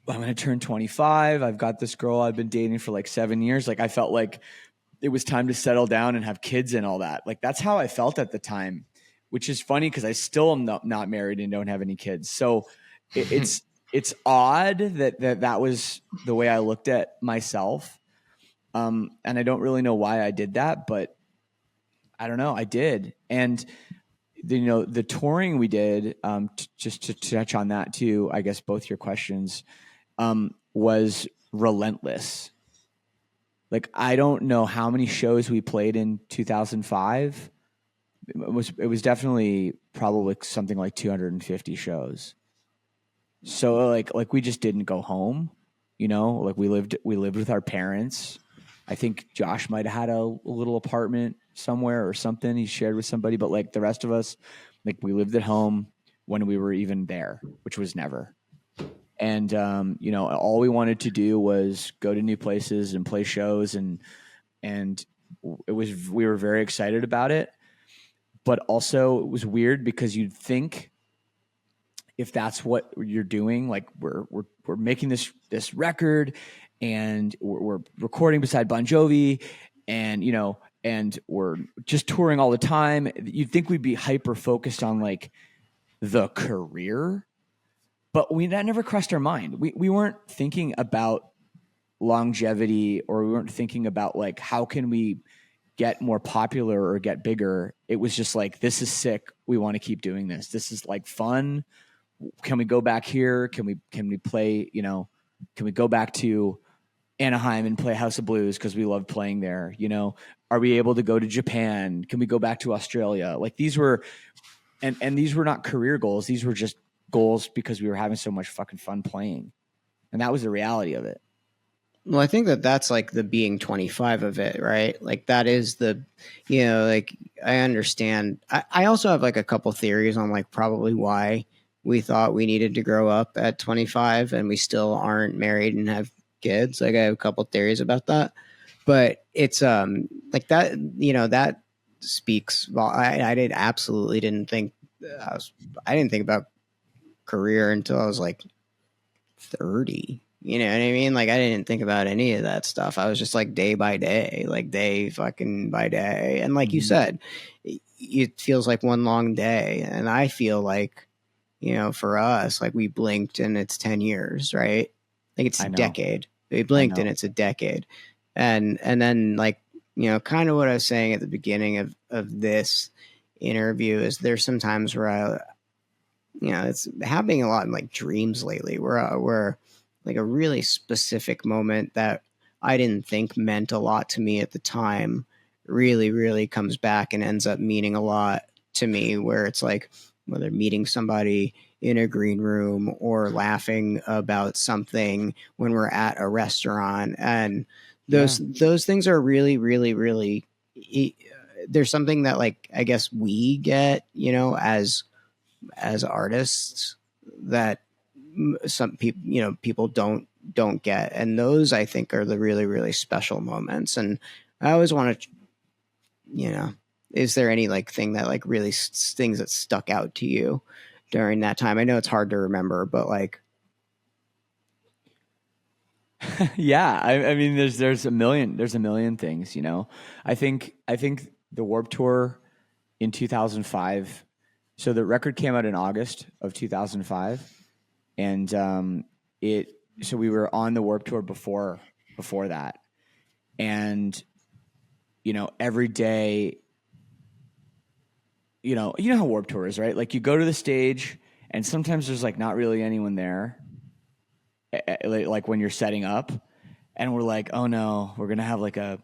I'm going to turn 25. I've got this girl I've been dating for like 7 years. Like I felt like it was time to settle down and have kids and all that. Like that's how I felt at the time, which is funny because I still am not married and don't have any kids. So it's odd that was the way I looked at myself. And I don't really know why I did that, but I don't know. I did. And the touring we did, just to touch on that too, I guess both your questions, was relentless. Like, I don't know how many shows we played in 2005. It was definitely probably something like 250 shows. So like we just didn't go home, like we lived with our parents. I think Josh might have had a little apartment somewhere or something he shared with somebody, but like the rest of us, like we lived at home when we were even there, which was never. And, all we wanted to do was go to new places and play shows. And we were very excited about it, but also it was weird because you'd think if that's what you're doing, like we're making this record and we're recording beside Bon Jovi and, and we're just touring all the time. You'd think we'd be hyper focused on like the career, but that never crossed our mind. We weren't thinking about longevity, or we weren't thinking about like, how can we get more popular or get bigger? It was just like, this is sick. We want to keep doing this. This is like fun. Can we go back here? Can we play, can we go back to Anaheim and play House of Blues because we love playing there? Are we able to go to Japan? Can we go back to Australia? Like these were, and these were not career goals. These were just goals because we were having so much fucking fun playing. And that was the reality of it. Well, I think that's like the being 25 of it, right? Like that is the, like I understand. I also have like a couple theories on like probably why we thought we needed to grow up at 25 and we still aren't married and have kids. Like I have a couple theories about that, but it's like that, that speaks. Well, I didn't think about career until I was like 30. You know what I mean? Like I didn't think about any of that stuff. I was just like day by day, like day fucking by day. And like you said, it feels like one long day. And I feel like, for us, like we blinked and it's 10 years, right? Like it's a decade. We blinked and it's a decade. And then like, kind of what I was saying at the beginning of this interview is there's some times where it's happening a lot in like dreams lately where like a really specific moment that I didn't think meant a lot to me at the time really, really comes back and ends up meaning a lot to me, where it's like whether meeting somebody in a green room or laughing about something when we're at a restaurant. And those things are really, really, really, there's something that like, I guess we get, you know, as artists that some people, you know, people don't get. And those I think are the really, really special moments. And I always want to, you know, is there any like thing that like really things that stuck out to you during that time? I know it's hard to remember, but like, yeah, I mean, there's a million things, you know. I think the Warped Tour in 2005. So the record came out in August of 2005, and so we were on the Warped Tour before that, and you know, every day, you know how Warped Tour is, right? Like you go to the stage, and sometimes there's like not really anyone there, like when you're setting up, and we're like, oh no, we're gonna have like a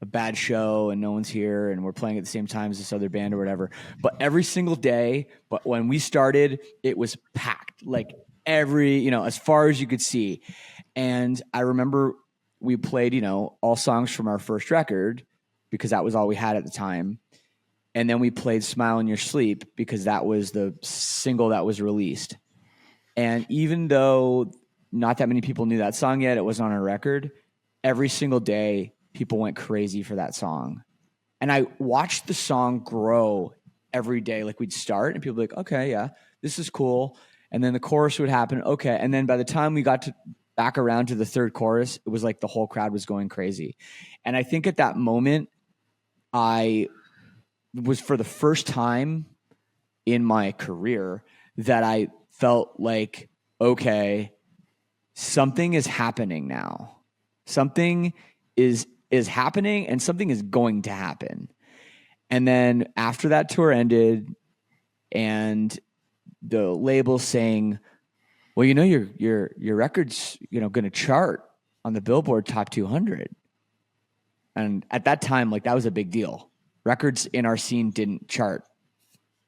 bad show and no one's here and we're playing at the same time as this other band or whatever. But every single day, but when we started, it was packed, like every, you know, as far as you could see. And I remember we played, you know, all songs from our first record because that was all we had at the time. And then we played Smile in Your Sleep because that was the single that was released. And even though not that many people knew that song yet, it wasn't on our record, every single day people went crazy for that song. And I watched the song grow every day. Like we'd start and people would be like, okay, yeah, this is cool. And then the chorus would happen. Okay. And then by the time we got to back around to the third chorus, it was like the whole crowd was going crazy. And I think at that moment, I was for the first time in my career that I felt like, okay, something is happening now. Something is happening and something is going to happen. And then after that tour ended and the label saying, well, you know, your record's, you know, going to chart on the Billboard Top 200. And at that time, like that was a big deal. Records in our scene didn't chart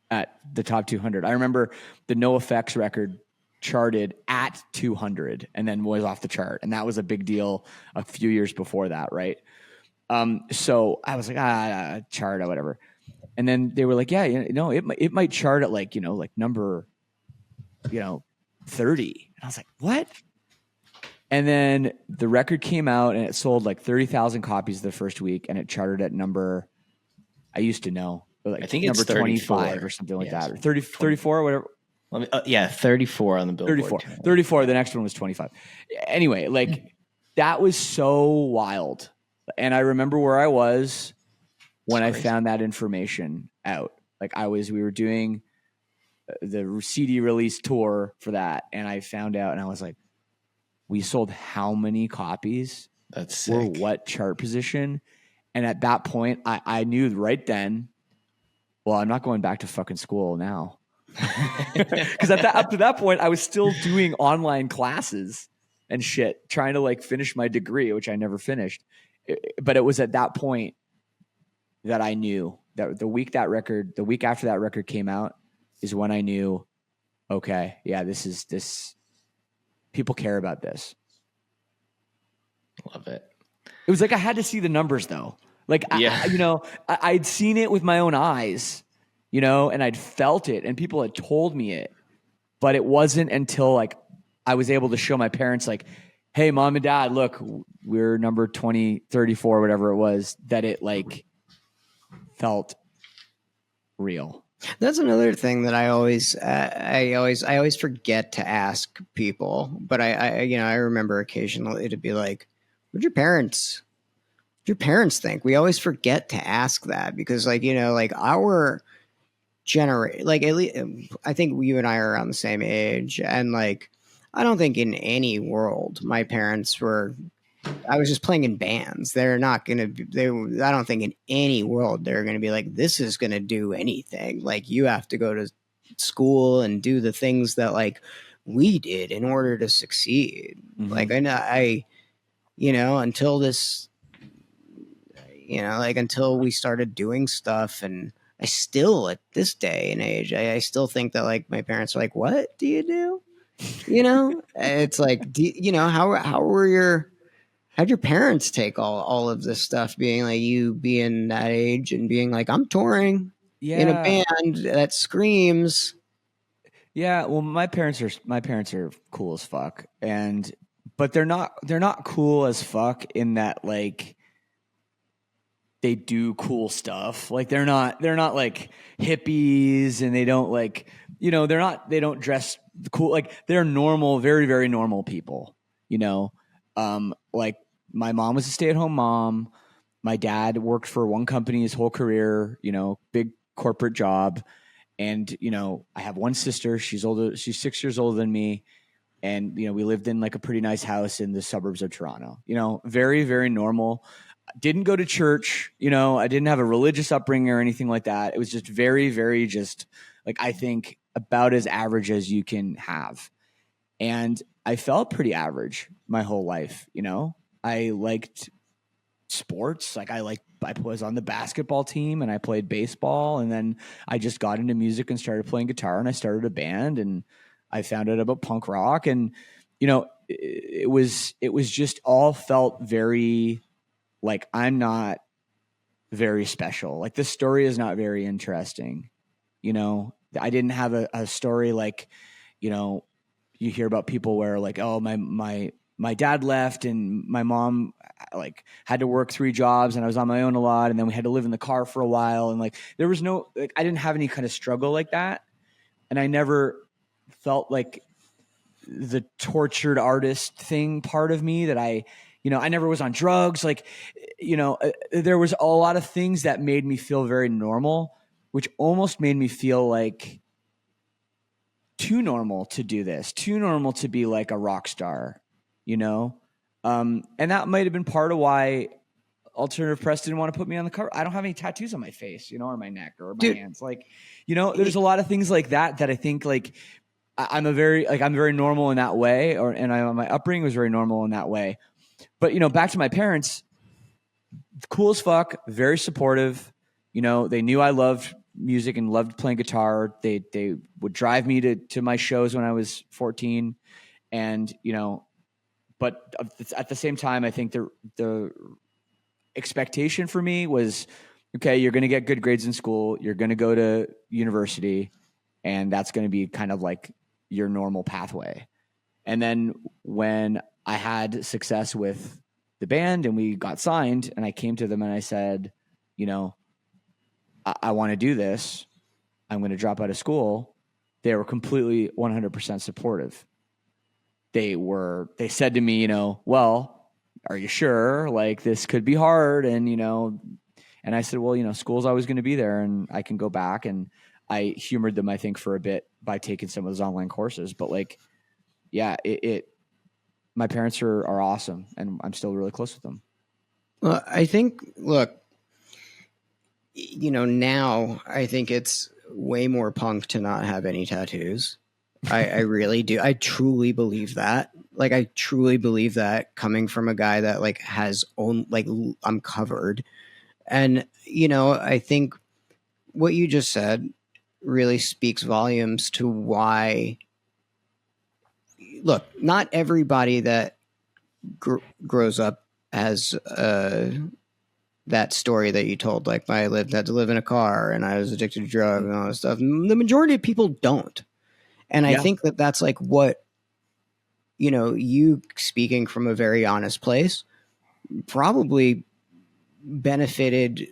at the Top 200. I remember the NoFX record charted at 200 and then was off the chart. And that was a big deal a few years before that, right? So I was like, chart or whatever. And then they were like, yeah, you know, it might chart at like, you know, like number, you know, 30. And I was like, what? And then the record came out and it sold like 30,000 copies the first week and it charted at number, I used to know, like I think number it's 25 or something like that, or 30, 34 or whatever. Yeah, 34 on the Billboard. 34. The next one was 25. Anyway, like that was so wild. And I remember where I was when I found that information out. Like we were doing the CD release tour for that. And I found out and I was like, we sold how many copies? That's sick. For what chart position? And at that point, I knew right then, well, I'm not going back to fucking school now. Because up to that point, I was still doing online classes and shit, trying to like finish my degree, which I never finished. But it was at that point that I knew that the week after that record came out is when I knew, okay, yeah, this people care about this. Love it. It was like I had to see the numbers though. Like, yeah. I'd seen it with my own eyes, you know, and I'd felt it and people had told me it. But it wasn't until like I was able to show my parents like, hey, mom and dad, look, we're number 20, 34, whatever it was, that it like felt real. That's another thing that I always forget to ask people, but I remember occasionally to be like, what'd your parents think? We always forget to ask that because like, you know, like our generation, like at least I think you and I are around the same age. And like, I don't think in any world my parents were, I was just playing in bands. They're not going to be, I don't think in any world they're going to be like, this is going to do anything. Like you have to go to school and do the things that like we did in order to succeed. Mm-hmm. Like I, you know, until this, like until we started doing stuff. And I still, at this day and age, I still think that like my parents are like, what do you do? It's like, how'd your parents take all of this stuff, being like you being that age and being like, I'm touring in a band that screams. Yeah, well, my parents are cool as fuck, but they're not cool as fuck in that like they do cool stuff. Like they're not like hippies, and they don't like they don't dress cool. Like they're normal, very very normal people. Like my mom was a stay-at-home mom. My dad worked for one company his whole career. Big corporate job. And, I have one sister. She's older. She's 6 years older than me. And, we lived in like a pretty nice house in the suburbs of Toronto, very, very normal. Didn't go to church. I didn't have a religious upbringing or anything like that. It was just very, very just like, I think about as average as you can have. And I felt pretty average my whole life. I liked sports. Like I was on the basketball team and I played baseball, and then I just got into music and started playing guitar, and I started a band, and I found out about punk rock, and it was just all felt very like I'm not very special. Like this story is not very interesting. I didn't have a story like, you hear about people where like, oh, my dad left and my mom like had to work 3 jobs and I was on my own a lot. And then we had to live in the car for a while. And like, there was no, like, I didn't have any kind of struggle like that. And I never felt like the tortured artist thing part of me that I never was on drugs. Like, there was a lot of things that made me feel very normal, which almost made me feel like too normal to do this, too normal to be like a rock star. And that might have been part of why Alternative Press didn't want to put me on the cover. I don't have any tattoos on my face, or my neck or my hands. Like, there's a lot of things like that I think like I'm very normal in that way, my upbringing was very normal in that way. But, back to my parents, cool as fuck, very supportive. They knew I loved music and loved playing guitar. They would drive me to my shows when I was 14, and, but at the same time, I think the expectation for me was, okay, you're going to get good grades in school. You're going to go to university, and that's going to be kind of like your normal pathway. And then when I had success with the band and we got signed, and I came to them and I said, I want to do this. I'm going to drop out of school. They were completely 100% supportive. They said to me, well, are you sure? Like this could be hard. And, and I said, well, school's always going to be there and I can go back. And I humored them, I think, for a bit by taking some of those online courses. But like, yeah, my parents are awesome, and I'm still really close with them. Well, I think, look, now I think it's way more punk to not have any tattoos. I really do. I truly believe that. Like, I truly believe that coming from a guy that like has own, like I'm covered. And, I think what you just said really speaks volumes to why, look, not everybody that grows up has, that story that you told, like I had to live in a car and I was addicted to drugs and all this stuff. The majority of people don't. And I think that that's like what, you speaking from a very honest place probably benefited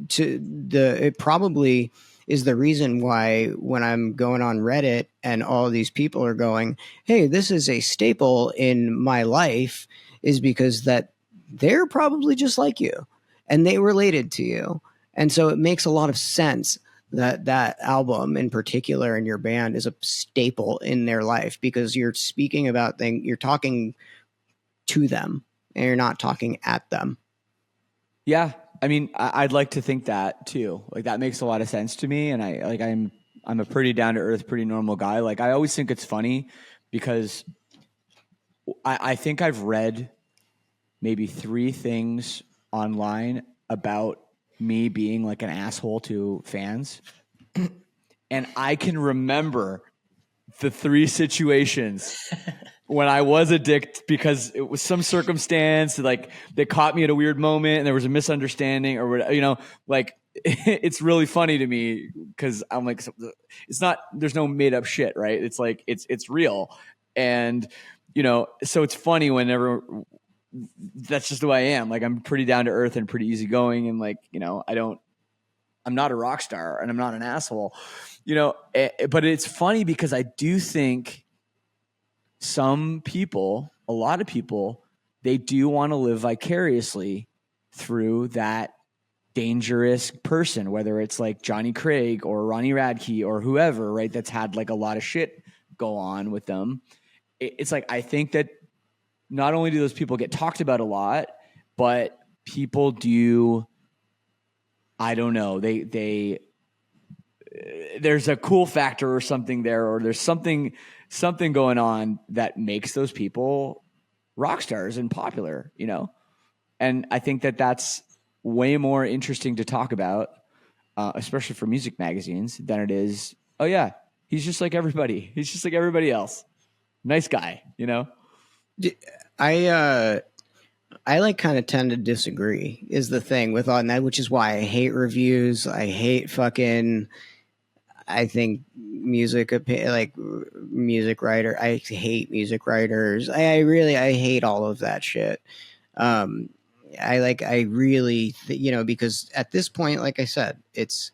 it probably is the reason why when I'm going on Reddit and all these people are going, hey, this is a staple in my life, is because that they're probably just like you and they related to you. And so it makes a lot of sense that album in particular and your band is a staple in their life, because you're speaking about things, you're talking to them and you're not talking at them. Yeah. I mean, I'd like to think that too. Like that makes a lot of sense to me. And I'm a pretty down to earth, pretty normal guy. Like I always think it's funny because I think I've read maybe 3 things online about me being like an asshole to fans. And I can remember the 3 situations when I was a dick because it was some circumstance, like they caught me at a weird moment and there was a misunderstanding or whatever, like it's really funny to me because I'm like, it's not, there's no made up shit, right? It's like, it's real. And, so it's funny whenever that's just the way I am. Like I'm pretty down to earth and pretty easygoing. And like, I'm not a rock star and I'm not an asshole, but it's funny because I do think some people, a lot of people, they do want to live vicariously through that dangerous person, whether it's like Johnny Craig or Ronnie Radke or whoever, right? That's had like a lot of shit go on with them. It's like, I think that not only do those people get talked about a lot, but people do, I don't know, they there's a cool factor or something there, or there's something going on that makes those people rock stars and popular, And I think that that's way more interesting to talk about, especially for music magazines, than it is, oh yeah, he's just like everybody. He's just like everybody else. Nice guy, I like kind of tend to disagree is the thing with all that, which is why I hate reviews. I hate I think music writer. I hate music writers. I hate all of that shit. Because at this point, like I said, it's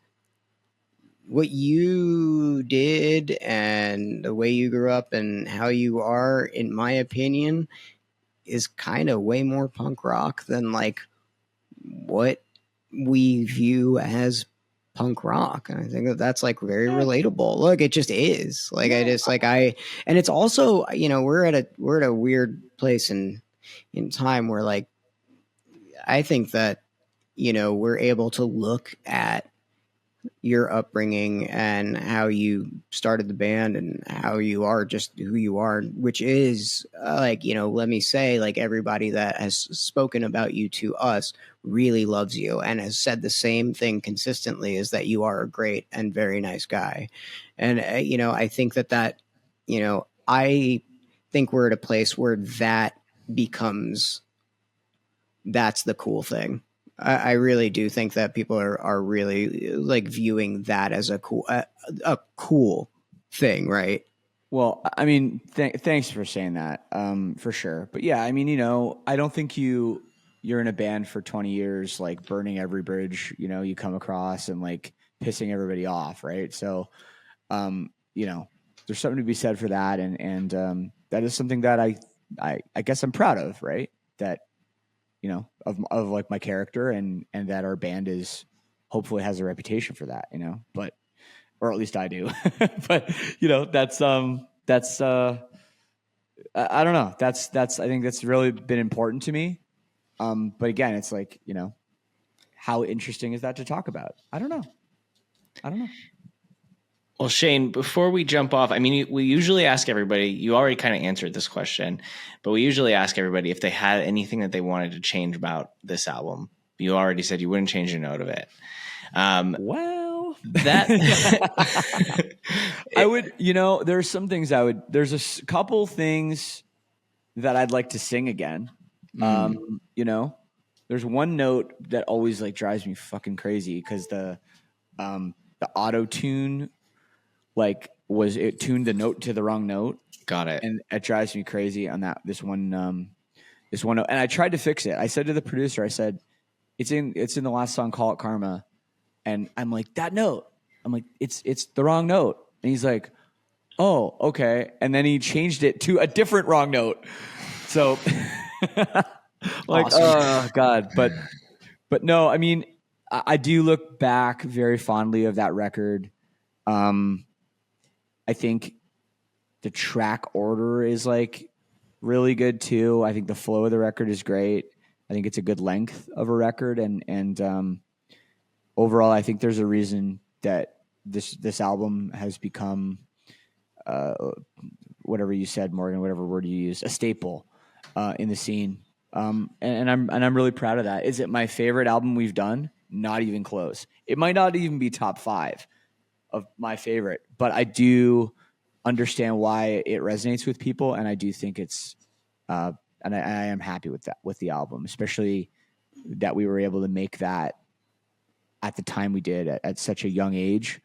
what you did and the way you grew up and how you are, in my opinion, is kind of way more punk rock than like what we view as punk rock. And I think that that's like very relatable. Look, it just is like, and it's also, we're at a weird place in time where like, I think that, we're able to look at your upbringing and how you started the band and how you are just who you are, which is let me say, like, everybody that has spoken about you to us really loves you and has said the same thing consistently, is that you are a great and very nice guy. And, I think that, I think we're at a place where that becomes, that's the cool thing. I really do think that people are really like viewing that as a cool thing, right? Well, I mean, thanks for saying that, for sure. But yeah, I mean, I don't think you're in a band for 20 years, like burning every bridge, you come across and like pissing everybody off, right? So, there's something to be said for that, and that is something that I guess I'm proud of, right? That of like my character and that our band is hopefully has a reputation for that, but, or at least I do, but that's I don't know. That's, I think that's really been important to me. But again, it's like, how interesting is that to talk about? I don't know. Well, Shane, before we jump off, I mean, we usually ask everybody, you already kind of answered this question, but we usually ask everybody if they had anything that they wanted to change about this album. You already said you wouldn't change a note of it. Well, that I would, there's some things there's a couple things that I'd like to sing again. There's one note that always like drives me fucking crazy because the auto tune, like, it tuned the note to the wrong note. Got it. And it drives me crazy on this one note. And I tried to fix it. I said to the producer, I said, it's in the last song, Call It Karma. And I'm like, that note. I'm like, it's the wrong note. And he's like, oh, okay. And then he changed it to a different wrong note. So like, awesome. Oh God. But no, I mean, I do look back very fondly of that record. I think the track order is like really good too. I think the flow of the record is great. I think it's a good length of a record, and overall, I think there's a reason that this album has become, whatever you said, Morgan, whatever word you use, a staple in the scene. And I'm really proud of that. Is it my favorite album we've done? Not even close. It might not even be top 5 of my favorite, but I do understand why it resonates with people, and I do think it's and I am happy with that, with the album, especially that we were able to make that at the time we did at such a young age,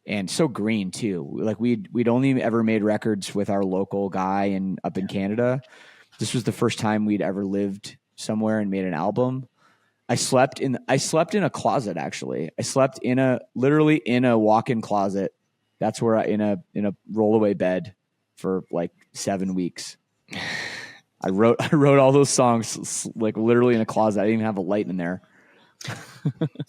and so green too. Like we'd only ever made records with our local guy up in Canada. This was the first time we'd ever lived somewhere and made an album. I slept in a closet. Actually, I slept literally in a walk-in closet. That's where in a rollaway bed for like 7 weeks. I wrote all those songs like literally in a closet. I didn't even have a light in there.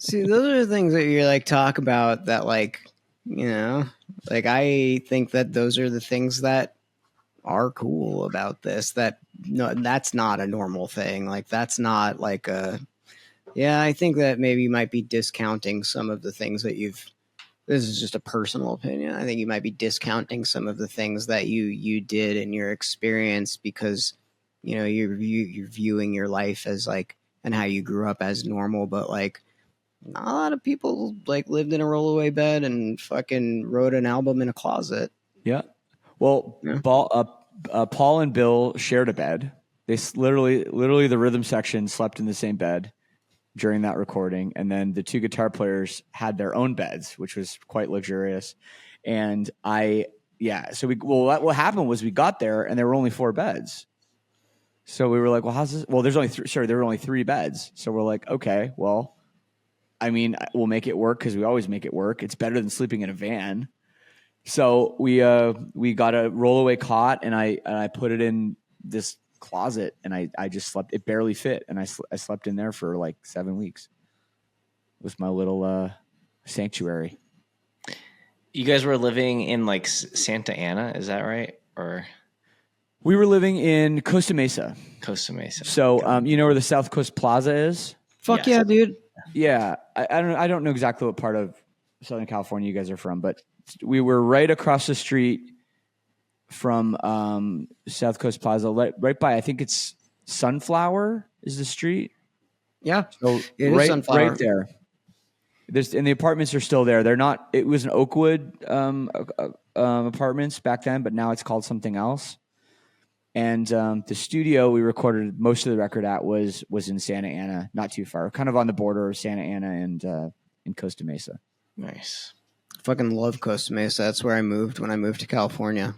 See, those are the things that you like talk about that, like, you know, like I think that those are the things that are cool about this. That no, that's not a normal thing. Like that's not like a. Yeah, I think that maybe you might be discounting some of the things that you've. This is just a personal opinion. I think you might be discounting some of the things that you did in your experience because, you know, you're viewing your life as like and how you grew up as normal, but like not a lot of people like lived in a rollaway bed and fucking wrote an album in a closet. Yeah. Well, Yeah. Paul and Bill shared a bed. They literally the rhythm section slept in the same bed during that recording, and then the 2 guitar players had their own beds, which was quite luxurious. And so what happened was we got there and there were only 4 beds. So we were like, well, how's this? Well, there were only 3 beds. So we're like, okay, well, I mean, we'll make it work because we always make it work. It's better than sleeping in a van. So we got a rollaway cot and I put it in this closet and I just slept. It barely fit, and I slept in there for like 7 weeks. It was my little sanctuary. You guys were living in like Santa Ana, is that right? Or we were living in Costa Mesa. Costa Mesa. So you know where the South Coast Plaza is? Fuck yeah, dude. Yeah, I don't know exactly what part of Southern California you guys are from, but we were right across the street from South Coast Plaza, right by, I think it's Sunflower is the street. Yeah, So it is Sunflower. right there. And the apartments are still there. They're not. It was an Oakwood apartments back then, but now it's called something else. And the studio we recorded most of the record at was in Santa Ana, not too far, kind of on the border of Santa Ana and in Costa Mesa. Nice. Fucking love Costa Mesa. That's where I moved when I moved to California.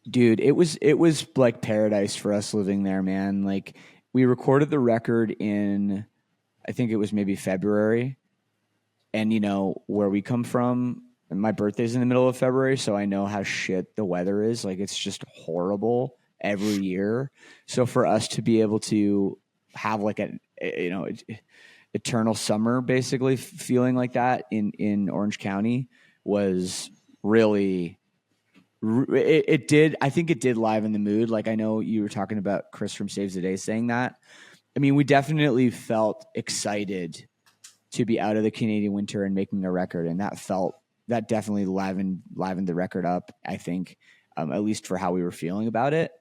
Dude, it was like paradise for us living there, man. Like we recorded the record in, I think it was maybe February. And you know, where we come from, my birthday's in the middle of February, so I know how shit the weather is. Like it's just horrible every year. So for us to be able to have like eternal summer, basically feeling like that in Orange County was really. It did. I think it did liven the mood. Like I know you were talking about Chris from Saves the Day saying that. I mean, we definitely felt excited to be out of the Canadian winter and making a record, and that definitely livened the record up. I think, at least for how we were feeling about it.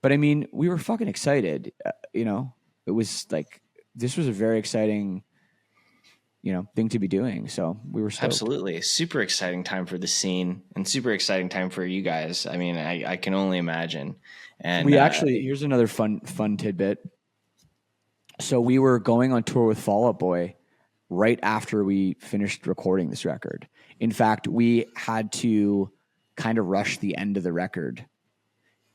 But I mean, we were fucking excited. You know, it was like this was a very exciting, thing to be doing. So we were stoked. Absolutely. Super exciting time for the scene and super exciting time for you guys. I mean, I can only imagine. And we actually, here's another fun tidbit. So we were going on tour with Fall Out Boy right after we finished recording this record. In fact, we had to kind of rush the end of the record.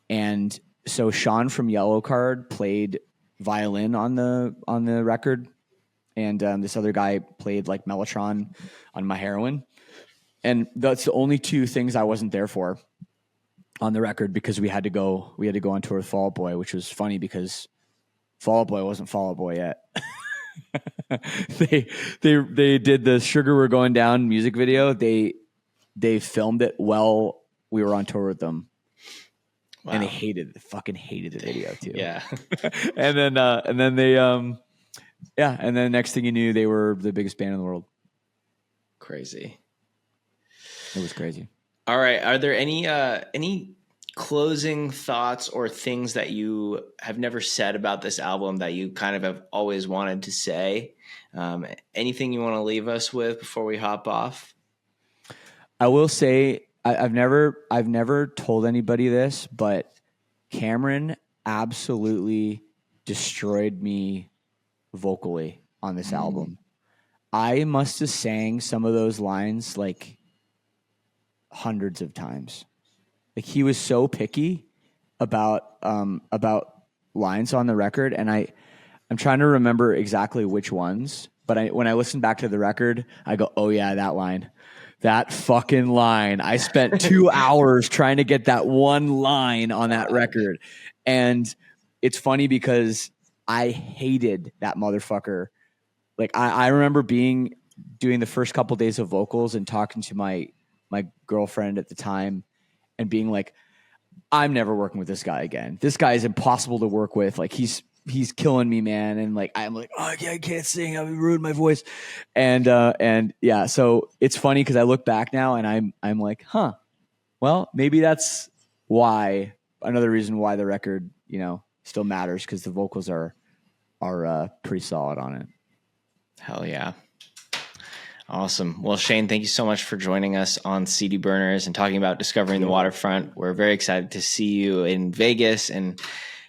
And so Sean from Yellow Card played violin on the record. And this other guy played like Mellotron on My Heroin. And that's the only 2 things I wasn't there for on the record because we had to go on tour with Fall Out Boy, which was funny because Fall Out Boy wasn't Fall Out Boy yet. They did the Sugar We're Going Down music video. They filmed it while we were on tour with them. Wow. And they fucking hated the video too. Yeah. and then they and then next thing you knew, they were the biggest band in the world. Crazy. It was crazy. All right. Are there any closing thoughts or things that you have never said about this album that you kind of have always wanted to say? Anything you want to leave us with before we hop off? I will say I've never told anybody this, but Cameron absolutely destroyed me vocally on this album. I must have sang some of those lines like hundreds of times. Like he was so picky about lines on the record, and I'm trying to remember exactly which ones. But when I listen back to the record, I go, "Oh yeah, that line, that fucking line." I spent 2 hours trying to get that one line on that record, and it's funny because I hated that motherfucker. Like I remember doing the first couple days of vocals and talking to my girlfriend at the time and being like, I'm never working with this guy again. This guy is impossible to work with. Like he's killing me, man. And like, I'm like, oh yeah, I can't sing. I ruined my voice. And yeah, so it's funny because I look back now and I'm like, huh, well, maybe that's why, another reason why the record, still matters, because the vocals are pretty solid on it. Hell yeah. Awesome. Well, Shane, thank you so much for joining us on CD Burners and talking about discovering the Waterfront. We're very excited to see you in Vegas and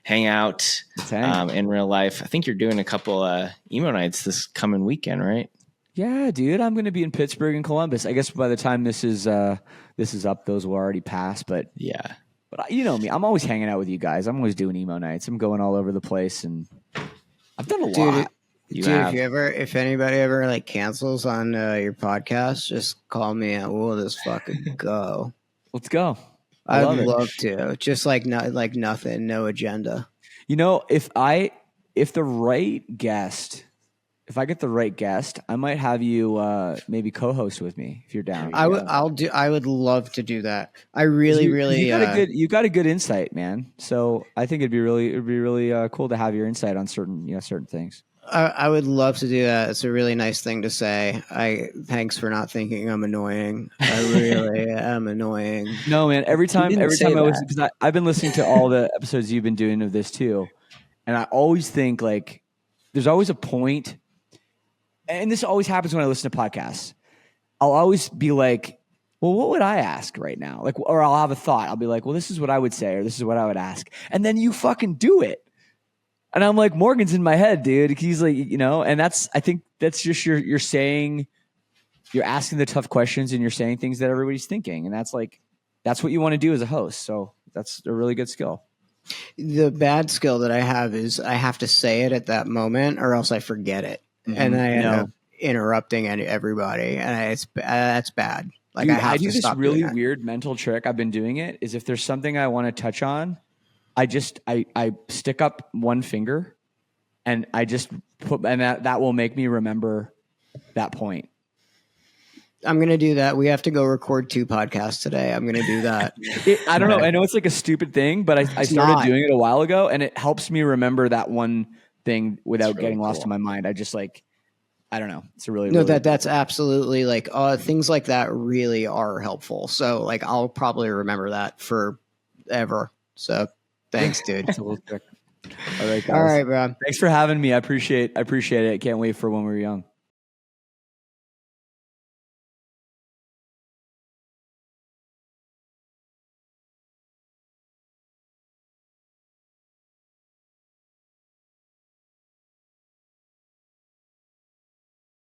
hang out in real life. I think you're doing a couple emo nights this coming weekend, right? Yeah, dude. I'm going to be in Pittsburgh and Columbus. I guess by the time this is up, those will already pass. But yeah. But you know me. I'm always hanging out with you guys. I'm always doing emo nights. I'm going all over the place, and I've done a lot. If anybody ever like cancels on your podcast, just call me and we'll just fucking go. Let's go. I'd love to. Just like nothing, no agenda. If I get the right guest, I might have you maybe co-host with me if you're down. I would love to do that. I really you got a good insight, man. So I think it'd be really cool to have your insight on certain things. I would love to do that. It's a really nice thing to say. Thanks for not thinking I'm annoying. I really am annoying. No, man. Every time I listen, because I've been listening to all the episodes you've been doing of this too, and I always think like there's always a point, and this always happens when I listen to podcasts. I'll always be like, well, what would I ask right now? Like, or I'll have a thought. I'll be like, well, this is what I would say, or this is what I would ask, and then you fucking do it. And I'm like, Morgan's in my head, dude. He's like, and I think that's just you're saying, you're asking the tough questions and you're saying things that everybody's thinking. And that's what you want to do as a host. So that's a really good skill. The bad skill that I have is I have to say it at that moment or else I forget it. Mm-hmm. And I end up interrupting everybody. And that's bad. Like, dude, I do this really weird mental trick. I've been doing it is if there's something I want to touch on, I stick up one finger and I just that will make me remember that point. I'm going to do that. We have to go record 2 podcasts today. I'm going to do that. I don't know. I know it's like a stupid thing, but I started doing it a while ago and it helps me remember that one thing without getting lost in my mind. I just I don't know. It's a really that's absolutely things like that really are helpful. So I'll probably remember that forever. So thanks, dude. It's a little trick. All right, guys. All right, bro. Thanks for having me. I appreciate it. I can't wait for when we're young.